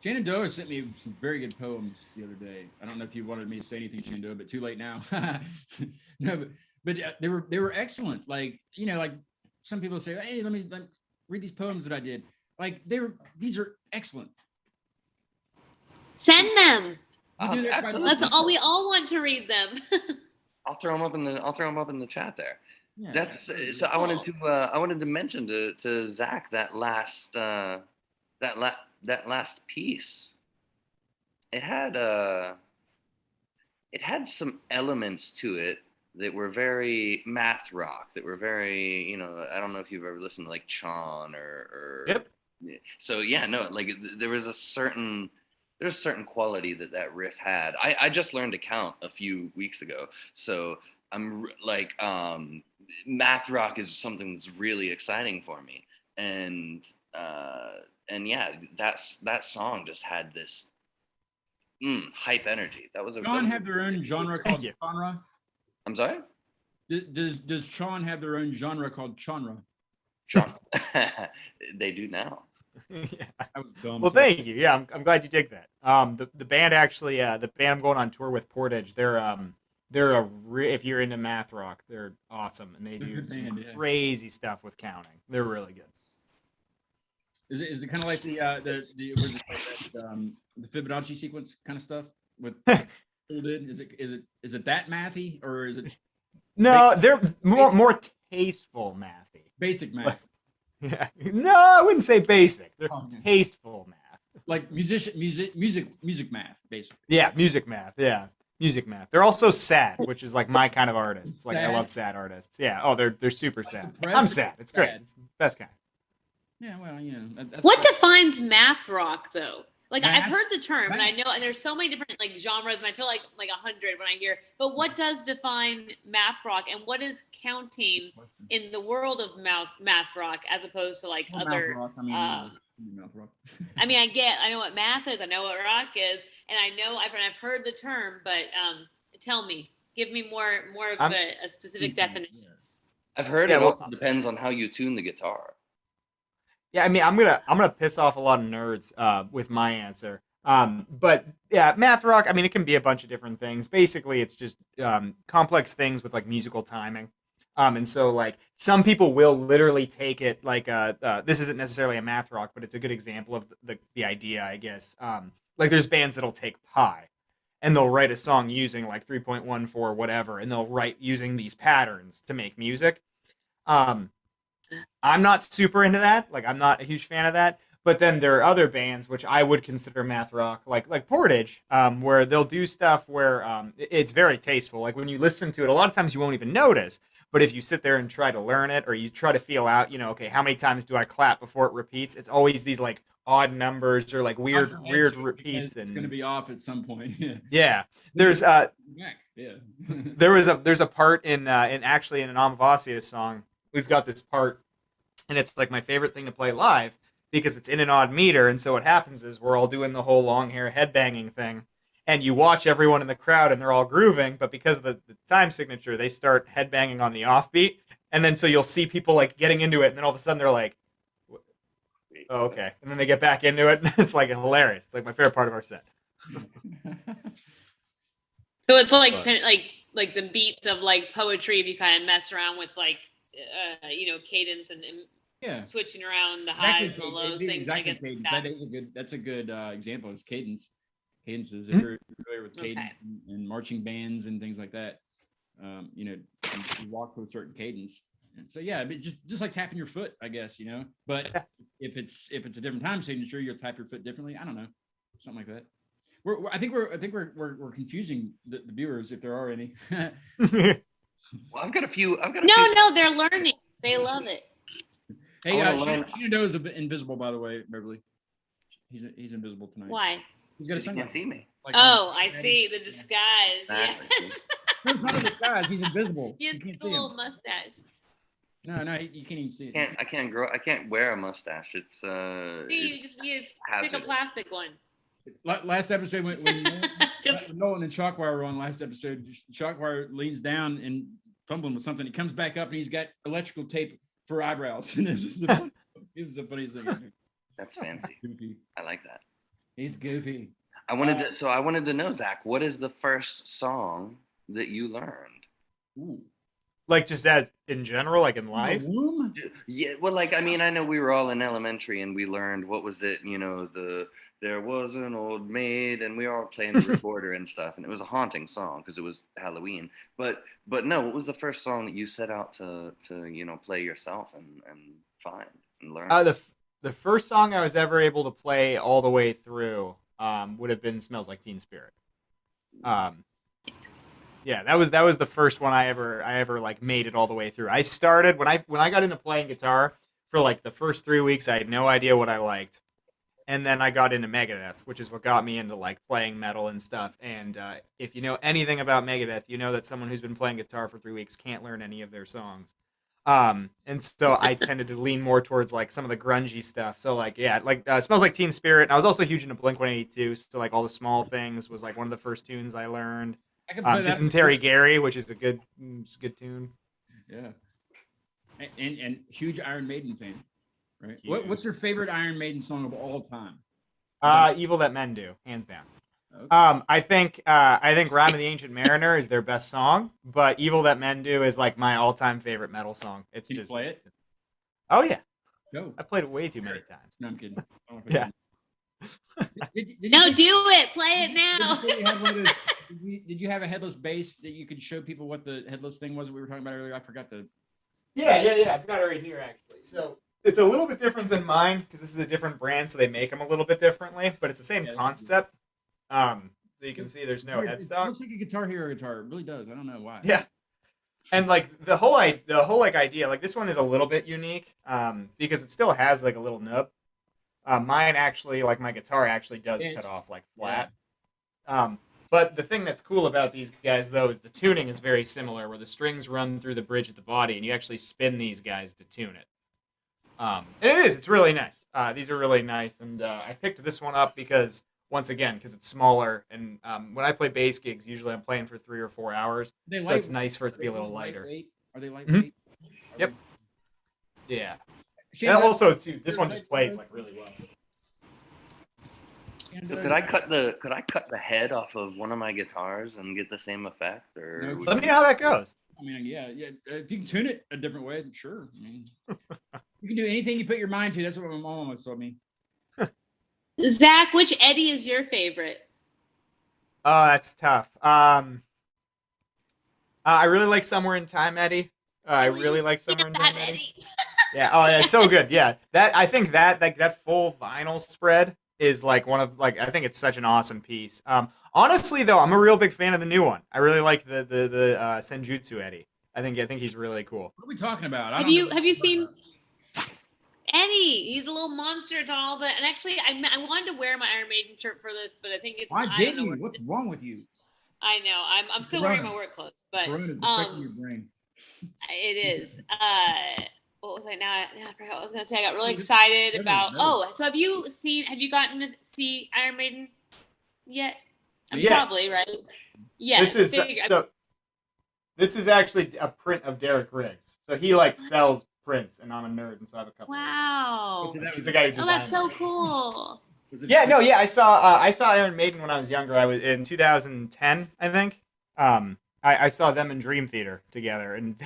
Shenandoah sent me some very good poems the other day. I don't know if you wanted me to say anything, Shenandoah, but too late now. No, but they were excellent. Like some people say, "Hey, let me read these poems that I did." Like these are excellent. Send them. Absolutely. We all want to read them. I'll throw them up in the chat there. Yeah, That's so. I wanted to mention to Zach that last piece. It had some elements to it that were very math rock, that were very, I don't know if you've ever listened to like Chon or Yep. So yeah, no, like there was a certain quality that riff had. I just learned to count a few weeks ago, so I'm like math rock is something that's really exciting for me, and yeah, that song just had this hype energy. That was Chon have their own genre called genre. I'm sorry? Does Chon have their own genre called genre? Genre. They do now. Yeah. That was dumb. Well, thank you. Yeah, I'm glad you dig that. The band actually, the band I'm going on tour with, Portage, if you're into math rock, they're awesome, and they do some crazy stuff with counting. They're really good. Is it kind of like the Fibonacci sequence kind of stuff with people did? Is it that mathy, or is it? No, they're more tasteful mathy. Basic math. Yeah. No, I wouldn't say basic. They're tasteful math. Like music math, basically. Yeah, music math. Yeah. Music math. They're also sad, which is like my kind of artists. Like I love sad artists. Yeah. Oh, they're super sad. I'm sad. It's great. It's the best kind. Yeah, well, what defines math rock though? Like math? I've heard the term, and I know, and there's so many different like genres, and I feel like 100 when I hear. But what does define math rock, and what is counting in the world of math rock as opposed to like other? Math rock. I mean, I know what math is, I know what rock is, and I know I've heard the term, but tell me, give me more of a specific definition. Yeah. I've heard it also depends on how you tune the guitar. Yeah, I mean, I'm gonna piss off a lot of nerds with my answer. But yeah, math rock. I mean, it can be a bunch of different things. Basically, it's just complex things with like musical timing. And so like some people will literally take it like this isn't necessarily a math rock, but it's a good example of the idea, I guess. Like there's bands that'll take pi, and they'll write a song using like 3.14 whatever, and they'll write using these patterns to make music. I'm not super into that. Like, I'm not a huge fan of that. But then there are other bands which I would consider math rock, like Portage, where they'll do stuff where it's very tasteful. Like when you listen to it, a lot of times you won't even notice. But if you sit there and try to learn it, or you try to feel out, okay, how many times do I clap before it repeats? It's always these like odd numbers or like weird repeats, it's and going to be off at some point. yeah. There's yeah. there's a part in actually in an Amavasia song. We've got this part, and it's like my favorite thing to play live because it's in an odd meter. And so what happens is we're all doing the whole long hair headbanging thing, and you watch everyone in the crowd and they're all grooving, but because of the time signature, they start headbanging on the offbeat, and then so you'll see people like getting into it, and then all of a sudden they're like, oh, okay, and then they get back into it, and it's like hilarious. It's like my favorite part of our set. So it's like like the beats of like poetry. If you kind of mess around with like cadence and yeah, switching around the highs and the lows things. Exactly, I guess cadence. That's a good example. Is cadences. If Mm-hmm. you're familiar with cadence and marching bands and things like that, you walk to a certain cadence. And so yeah, but just like tapping your foot, I guess, But if it's a different time signature, you'll tap your foot differently. I don't know, something like that. I think we're confusing the viewers, if there are any. Well, I've got a few. No, they're learning. They love it. Hey, Sheena Doe is invisible, by the way, Beverly. He's invisible tonight. Why? He's got a You can't sunglasses. see me. Like, I see the disguise. Exactly. Yeah. No, it's not a disguise. He's invisible. He has You can't a see little him. mustache. No, you can't even see it. I can't wear a mustache. It's See, you just pick a hazardous. plastic one. Last episode, when Just Nolan and Chalkwire were on last episode, Chalkwire leans down and fumbling with something. He comes back up and he's got electrical tape for eyebrows. And it was the funniest thing. That's fancy. Goofy. I like that. He's goofy. I wanted to know, Zach, what is the first song that you learned? Ooh. Like just as in general, like in life. Womb? Yeah, well, like, I mean, I know we were all in elementary and we learned, what was it, there was an old maid, and we were all playing the recorder and stuff, and it was a haunting song because it was Halloween. But no, what was the first song that you set out to play yourself and find and learn? The first song I was ever able to play all the way through would have been "Smells Like Teen Spirit." Yeah, that was the first one I ever like made it all the way through. I started when I got into playing guitar for like the first 3 weeks. I had no idea what I liked, and then I got into Megadeth, which is what got me into like playing metal and stuff. And if you know anything about Megadeth, you know that someone who's been playing guitar for 3 weeks can't learn any of their songs. And so I tended to lean more towards like some of the grungy stuff. So like, yeah, like Smells Like Teen Spirit. And I was also huge into Blink-182. So like All the Small Things was like one of the first tunes I learned. I can play that. Dysentery Gary, which is a good tune. Yeah. And huge Iron Maiden fan, right? Yeah. What's your favorite Iron Maiden song of all time? Evil That Men Do, hands down. Okay. I think Rhyme of the Ancient Mariner is their best song, but Evil That Men Do is like my all-time favorite metal song. It's Can just you play it? Oh yeah. Go. I played it way too many times. No, I'm kidding. Yeah. Did no, you do it. Play it now. Did you have a headless bass that you could show people what the headless thing was that we were talking about earlier? I forgot to. Yeah. I've got it right here actually. So it's a little bit different than mine because this is a different brand, so they make them a little bit differently, but it's the same concept. So you can see there's no It headstock. looks like a Guitar Hero guitar. It really does. I don't know why. Yeah. And like the whole like idea, like this one is a little bit unique because it still has like a little nub. Mine actually, like my guitar actually does cut off like flat. But the thing that's cool about these guys though is the tuning is very similar, where the strings run through the bridge at the body, and you actually spin these guys to tune it. And it's really nice. These are really nice, and I picked this one up because once again, because it's smaller, and when I play bass gigs, usually I'm playing for 3 or 4 hours, so it's nice for it to be a little lighter. Are they lightweight? Yep. Yeah. And also, too, this one just plays like really well. So could I cut the head off of one of my guitars and get the same effect? Or No, Let me know how that goes. I mean, yeah. If you can tune it a different way, sure. I mean, you can do anything you put your mind to. That's what my mom always told me. Zach, which Eddie is your favorite? Oh, that's tough. I really like Somewhere in Time, Eddie. I was really just like thinking Somewhere in of Time, that, Eddie. Eddie. Yeah. Oh, yeah. It's so good. Yeah. I think that like that full vinyl spread is like one of like I think it's such an awesome piece. Honestly though, I'm a real big fan of the new one. I really like the Senjutsu Eddie. I think he's really cool. What are we talking about? I Have don't know you what have you're you talking seen about. Eddie? He's a little monster. It's on all the. And actually, I wanted to wear my Iron Maiden shirt for this, but I think it's. Why I don't didn't know you? where- What's wrong with you? I know. I'm still wearing my Corona. work clothes, but Corona's affecting your brain. it is. What was I now? I forgot what I was gonna say. I got really Just- excited Never about. know. Oh, so have you gotten to see Iron Maiden yet? Yes. Probably right. Yes. This is actually a print of Derek Riggs. So he like sells prints, and I'm a nerd, and so I have a couple. Wow. So that He's was the guy who Oh, designed that's so it. cool. Was it- Yeah, no, yeah, I saw Iron Maiden when I was younger. I was in 2010, I think. I saw them in Dream Theater together, and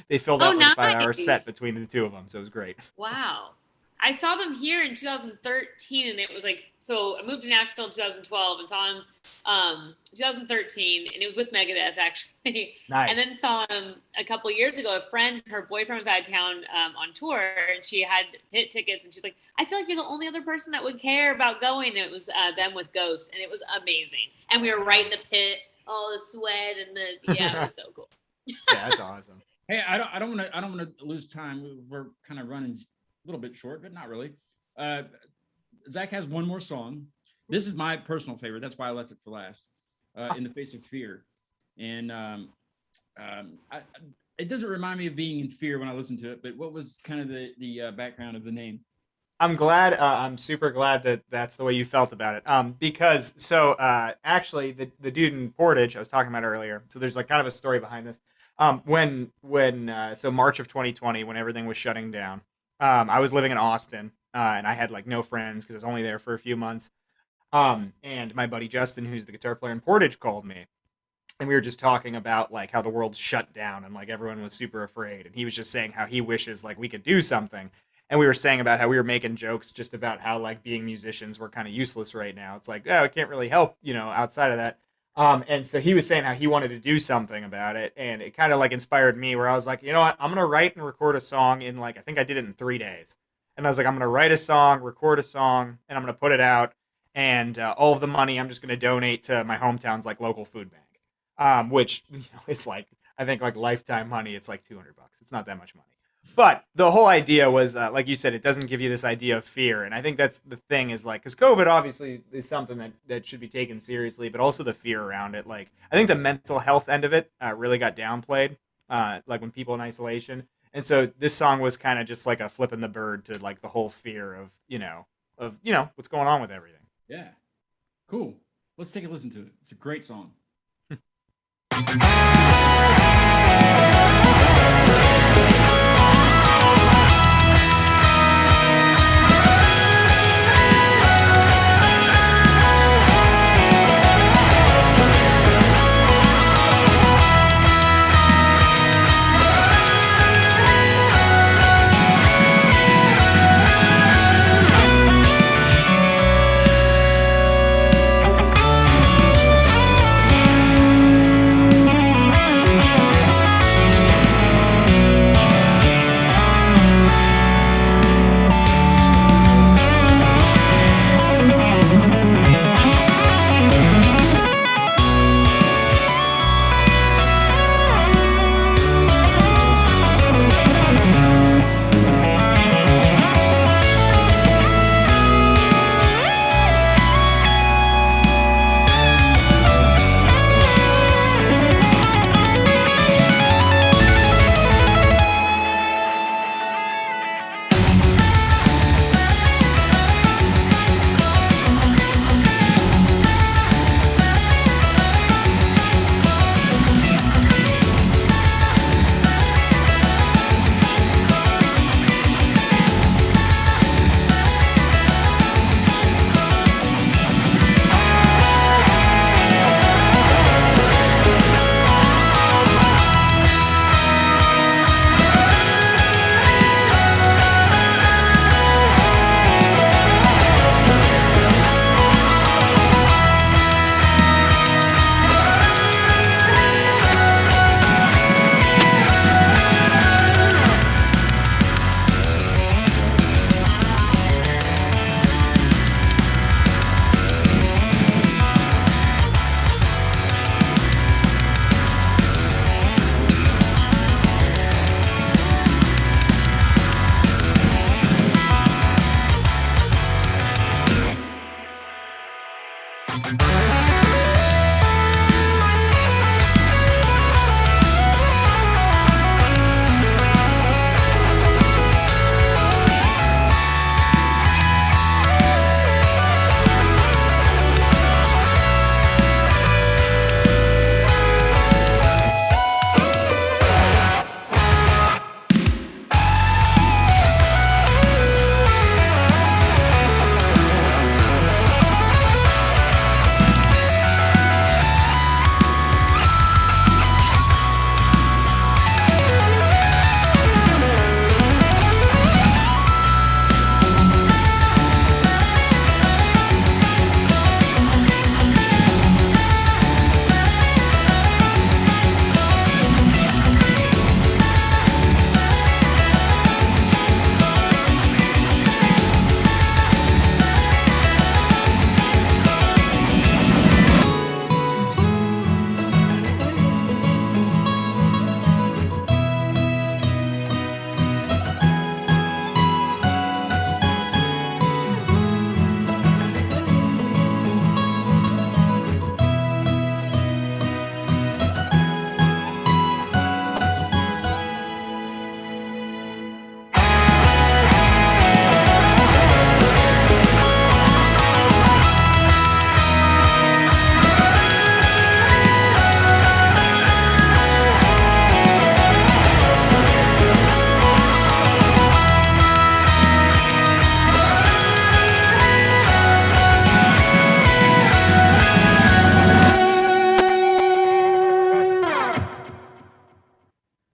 they filled Oh, out like a 5-hour nice. set between the two of them, so it was great. Wow. I saw them here in 2013, and it was like, so I moved to Nashville in 2012 and saw them 2013, and it was with Megadeth, actually. Nice. And then saw them a couple years ago. A friend, her boyfriend was out of town on tour, and she had pit tickets, and she's like, I feel like you're the only other person that would care about going. And it was them with Ghost, and it was amazing. And we were right in the pit, all the sweat, and it was so cool. Yeah, that's awesome. Hey, I don't want to lose time. We're kind of running a little bit short, but not really. Zach has one more song. This is my personal favorite. That's why I left it for last. In the Face of Fear, and it doesn't remind me of being in fear when I listen to it. But what was kind of the background of the name? I'm glad. I'm super glad that that's the way you felt about it. Because actually, the dude in Portage I was talking about earlier. So there's like kind of a story behind this. When March of 2020, when everything was shutting down, I was living in Austin, and I had like no friends because I was only there for a few months. And my buddy Justin, who's the guitar player in Portage, called me, and we were just talking about like how the world shut down and like everyone was super afraid, and he was just saying how he wishes like we could do something. And we were saying about how we were making jokes just about how like being musicians were kind of useless right now. It's like, oh, it can't really help, outside of that. And so he was saying how he wanted to do something about it, and it kind of like inspired me where I was like, you know what, I'm gonna write and record a song in like I think I did it in 3 days. And I was like, I'm gonna write a song, record a song, and I'm gonna put it out, and all of the money I'm just gonna donate to my hometown's like local food bank, which it's like I think like lifetime money. It's like $200. It's not that much money. But the whole idea was, like you said, it doesn't give you this idea of fear. And I think that's the thing is like, because COVID obviously is something that should be taken seriously, but also the fear around it. Like, I think the mental health end of it really got downplayed, like when people in isolation. And so this song was kind of just like a flipping the bird to like the whole fear of, what's going on with everything. Yeah, cool. Let's take a listen to it. It's a great song.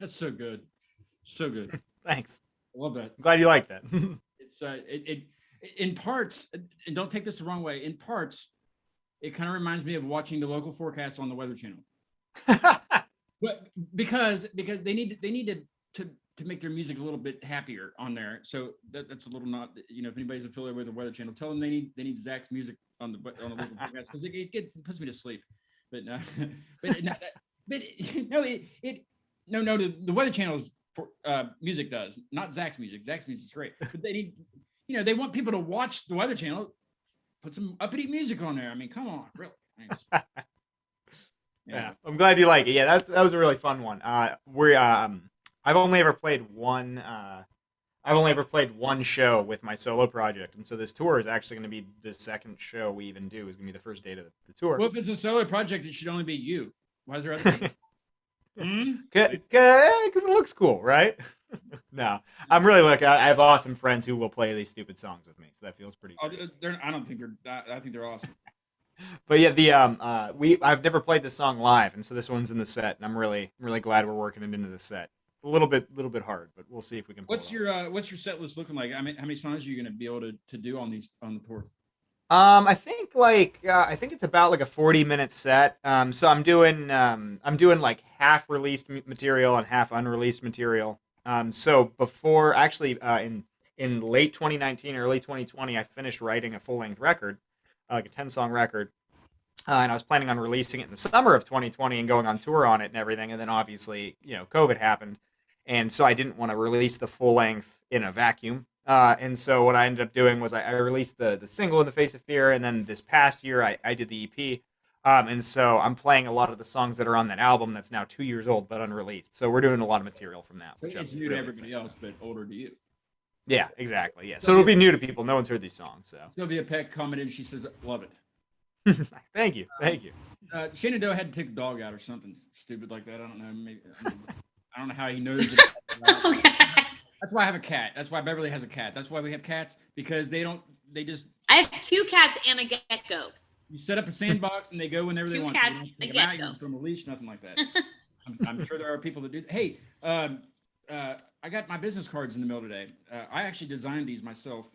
That's so good. So good. Thanks. I love that. I'm glad you like that. It's in parts, and don't take this the wrong way, in parts, it kind of reminds me of watching the local forecast on the Weather Channel. But because they need to make their music a little bit happier on there. So that's a little not, if anybody's affiliated with the Weather Channel, tell them they need Zach's music on the local forecast, because it puts me to sleep. But the Weather Channel's music does, not Zach's music. Zach's music's great, but they need, they want people to watch the Weather Channel. Put some uppity music on there. I mean, come on, really. Thanks. Yeah, I'm glad you like it. Yeah, that was a really fun one. I've only ever played one. I've only ever played one show with my solo project, and so this tour is actually going to be the second show we even do. Is going to be the first date of the tour. Well, if it's a solo project, it should only be you. Why is there other people? Because it looks cool, right? No, I'm really lucky. I have awesome friends who will play these stupid songs with me, so that feels pretty good. I don't think I think they're awesome. But yeah, I've never played this song live, and so this one's in the set, and I'm really glad we're working it into the set. It's a little bit hard, but we'll see if we can. What's your set list looking like? I mean, how many songs are you going to be able to do on the tour? I think it's about like a 40-minute set. So I'm doing like half released material and half unreleased material. So before actually in late 2019, early 2020, I finished writing a full-length record, like a 10-song record. And I was planning on releasing it in the summer of 2020 and going on tour on it and everything. And then obviously, COVID happened. And so I didn't want to release the full length in a vacuum. And so what I ended up doing was I released the single In the Face of Fear. And then this past year, I did the EP. And so I'm playing a lot of the songs that are on that album that's now 2 years old, but unreleased. So we're doing a lot of material from that. So it's new to everybody else, but older to you. Yeah, exactly. Yeah. So it'll be new to people. No one's heard these songs. So Sylvia Peck commented, she says, love it. Thank you. Shannon Doe had to take the dog out or something stupid like that. I don't know. Maybe I don't know how he knows. That's why I have a cat. That's why Beverly has a cat. That's why we have cats, because they just. I have 2 cats and a gecko. You set up a sandbox and they go whenever they want. 2 cats You and a don't take them out, gecko. you don't put them on a leash, nothing like that. I'm sure there are people that do. Hey, I got my business cards in the mail today. I actually designed these myself.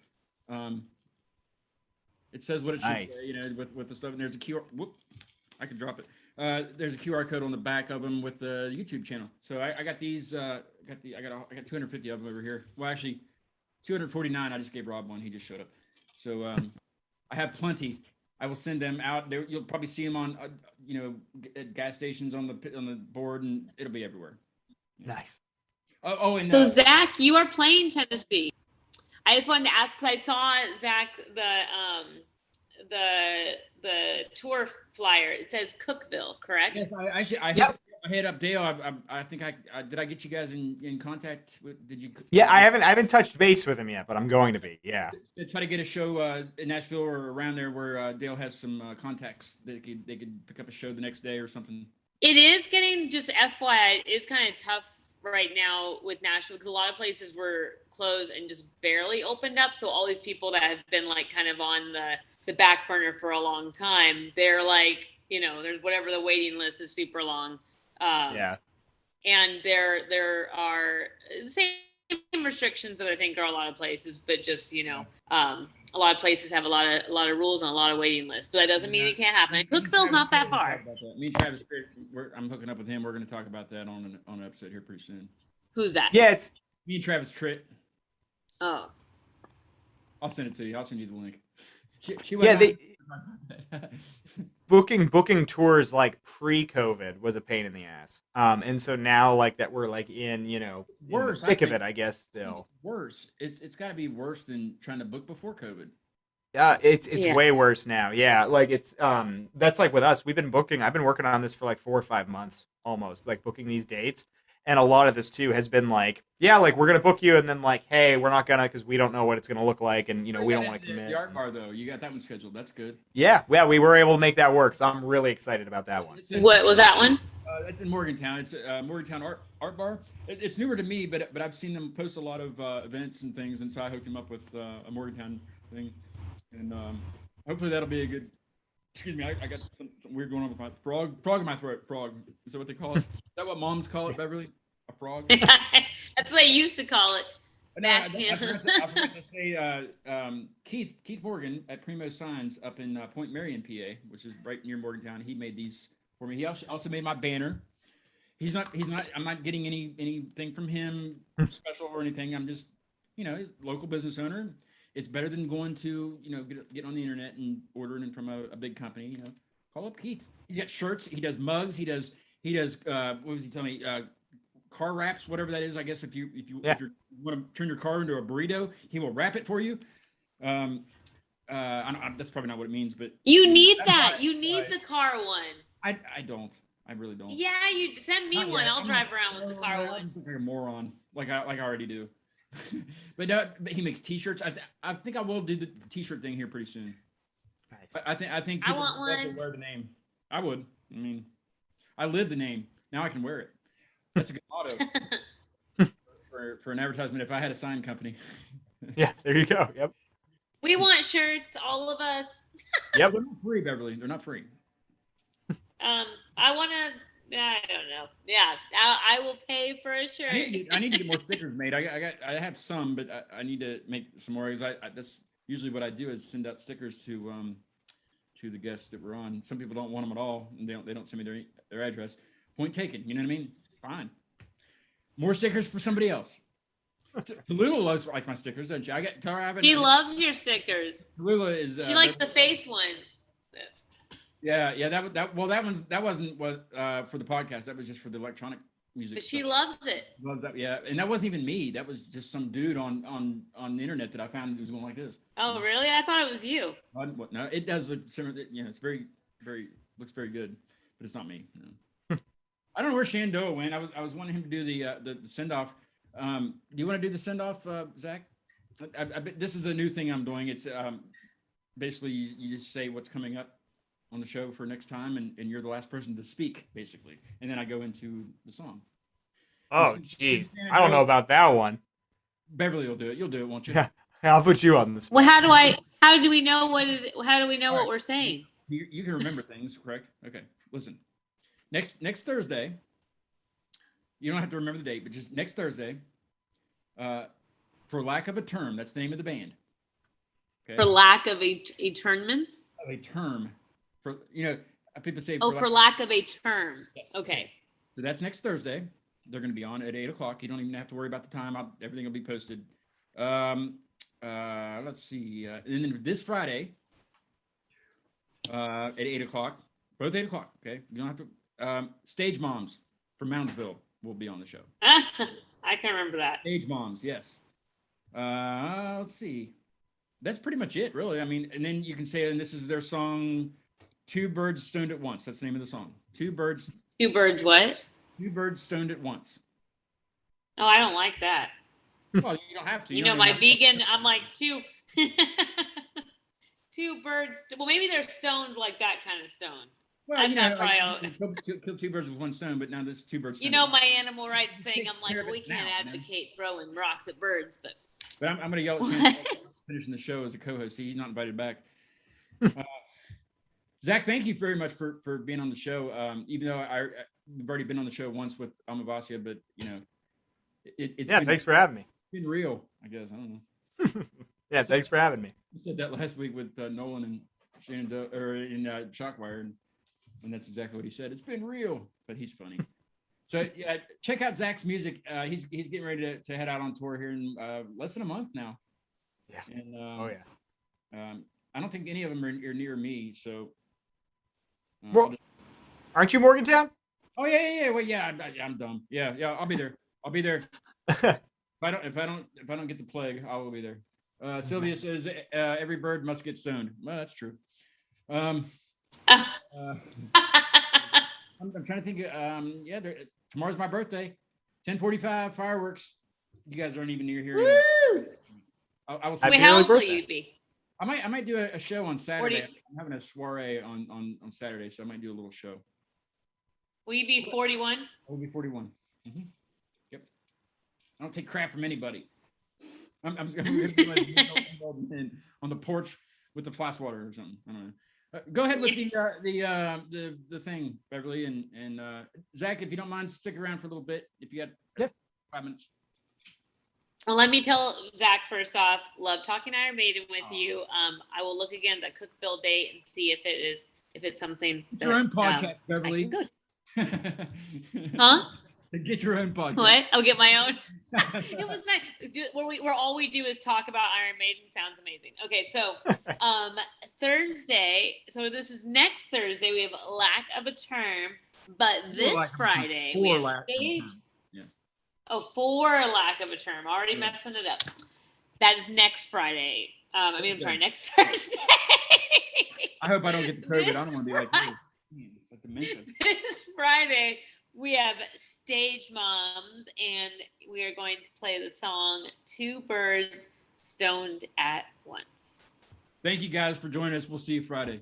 It says what it should say, with the stuff. And there's a QR. Whoop, I can drop it. There's a QR code on the back of them with the YouTube channel. So I got these. I got 250 of them over here. Well, actually, 249. I just gave Rob one. He just showed up. So I have plenty. I will send them out. You'll probably see them on, at gas stations on the board, and it'll be everywhere. Nice. And so Zach, you are playing Tennessee. I just wanted to ask, because I saw Zach the the tour flyer, it says Cookville, correct? Yes, I Yep. hit up Dale. I think I did. I get you guys in contact with? Did you? Yeah, I haven't touched base with him yet, but I'm going to be. Yeah. Try to get a show in Nashville or around there where Dale has some contacts that they could pick up a show the next day or something. It is getting, just FYI, it's kind of tough right now with Nashville because a lot of places were closed and just barely opened up. So all these people that have been like kind of on the back burner for a long time, they're like, there's whatever the waiting list is super long. Yeah. And there are same restrictions that I think are a lot of places, but just a lot of places have a lot of rules and a lot of waiting lists. But that doesn't mean it can't happen. Cookville's not that far. Me and Travis, I'm hooking up with him. We're going to talk about that on an episode here pretty soon. Who's that? Yeah, it's Me and Travis Tritt. Oh, I'll send it to you. I'll send you the link. Booking tours like pre-COVID was a pain in the ass. And so now like that we're like in, Worse, in the thick of it, I guess still. Worse. It's got to be worse than trying to book before COVID. It's way worse now. Yeah, like it's that's like with us. I've been working on this for like 4 or 5 months almost, like booking these dates. And a lot of this too has been like, yeah, like we're gonna book you, and then like, hey, we're not gonna because we don't know what it's gonna look like, and we don't want to commit. The art bar though, you got that one scheduled. That's good. Yeah, we were able to make that work, so I'm really excited about that one. what was that one? It's in Morgantown. It's Morgantown Art Bar. It's newer to me, but I've seen them post a lot of events and things, and so I hooked him up with a Morgantown thing, and hopefully that'll be a good. Excuse me, I got some weird going on with my frog in my throat. Frog. Is that what they call it? Is that what moms call it, Beverly? A frog? That's what they used to call it. No, I forgot to say Keith Morgan at Primo Signs up in Point Marion, PA, which is right near Morgantown. He made these for me. He also made my banner. I'm not getting anything from him special or anything. I'm just, local business owner. It's better than going to, get on the internet and ordering from a big company. Call up Keith. He's got shirts. He does mugs. He does. What was he telling me? Car wraps, whatever that is. I guess if you want to turn your car into a burrito, he will wrap it for you. That's probably not what it means, but you need that. You need the car one. I don't. I really don't. Yeah, you send me one. I'll drive around with the car one. I just look like a moron, like I already do. but he makes T-shirts. I think I will do the T-shirt thing here pretty soon. Nice. I think I want will one. wear the name. I would. I mean, I live the name. Now I can wear it. That's a good motto for an advertisement. If I had a sign company. Yeah, there you go. Yep. We want shirts, all of us. Yep. They're not free, Beverly. They're not free. I want to. I don't know. Yeah, I will pay for a shirt. I need to get more stickers made. I have some, but I need to make some more. Because that's usually what I do is send out stickers to the guests that we're on. Some people don't want them at all, and they don't send me their address. Point taken. You know what I mean? Fine. More stickers for somebody else. Tallulah loves like my stickers, doesn't she? She loves your stickers. Tallulah is. She likes the face one. Yeah. That wasn't what for the podcast. That was just for the electronic music. But she stuff. loves it. Loves that. Yeah, and that wasn't even me. That was just some dude on the internet that I found who was going like this. Oh, really? I thought it was you. No, it does look similar. It's very, very looks very good, but it's not me. No. I don't know where Shandoah went. I was wanting him to do the send off. Do you want to do the send off, Zach? This is a new thing I'm doing. It's basically you just say what's coming up on the show for next time, and you're the last person to speak, basically, and then I go into the song. Oh, geez, I don't know about that one. Beverly will do it. You'll do it, won't you? Yeah, I'll put you on the spot. Well, how do we know what we're saying? You can remember things, correct? Okay, listen. Next Thursday, you don't have to remember the date, but just next Thursday, for lack of a term, that's the name of the band. Okay? For lack of a term. Of a term, people say. For lack of a term. Yes. Okay. So that's next Thursday. They're going to be on at 8:00. You don't even have to worry about the time. Everything will be posted. Let's see. And then this Friday at 8:00, both 8:00. Okay, you don't have to. Stage Moms from Moundsville will be on the show. I can remember that. Stage Moms, yes. Let's see. That's pretty much it, really. I mean, and then you can say, and this is their song, Two Birds Stoned at Once. That's the name of the song. Two birds what? stoned at once. Oh, I don't like that. Well, you don't have to. You don't know, my even have to. vegan, I'm like two birds. Well, maybe they're stoned like that kind of stone. Well, That's you know, not like, probably. kill two birds with one stone, but now there's two birds. You stoned know, at once. my animal rights thing. I'm like, care of well, we it can't now, man. advocate throwing rocks at birds, but But I'm going to yell at Sam finishing the show as a co-host. He's not invited back. Zach, thank you very much for being on the show. Even though we've already been on the show once with Amabasia, but you know, it's Yeah, been, thanks for having me. been real, I guess. I don't know. Yeah, thanks for having me. I said that last week with Nolan and Shannon in Shockwire, and that's exactly what he said. It's been real, but he's funny. So yeah, check out Zach's music. He's getting ready to head out on tour here in less than a month now. Yeah. And, Oh yeah. I don't think any of them are near me. So. Well, aren't you Morgantown? Oh yeah. Well, yeah, I'm dumb. Yeah. I'll be there. I'll be there. If I don't get the plague, I will be there. Sylvia says every bird must get stoned. Well, that's true. I'm trying to think. Yeah, tomorrow's my birthday. 10:45 fireworks. You guys aren't even near here. woo! I will. Wait, Happy how early old will birthday. you be? I might do a show on Saturday. 40. I'm having a soiree on Saturday, so I might do a little show. Will you be 41? I will be 41. Yep. I don't take crap from anybody. I'm just gonna be like on the porch with the flask water or something. I don't know. Go ahead with the thing, Beverly and Zach. If you don't mind, stick around for a little bit. If you got 5 minutes. Well, let me tell Zach first off, love talking Iron Maiden with you. I will look again at the Cookville date and see if it's something. Get your own podcast, Beverly. Huh? Get your own podcast. What? I'll get my own. It was nice. Where all we do is talk about Iron Maiden. Sounds amazing. Okay, so Thursday. So this is next Thursday. We have Lack of a Term, but this Friday we have stage. Oh, for lack of a term. Already messing it up. That is next Friday. I'm sorry, next Thursday. I hope I don't get the COVID. I don't want to be like, hey, it's like dementia. This Friday, we have Stage Moms, and we are going to play the song Two Birds Stoned at Once. Thank you guys for joining us. We'll see you Friday.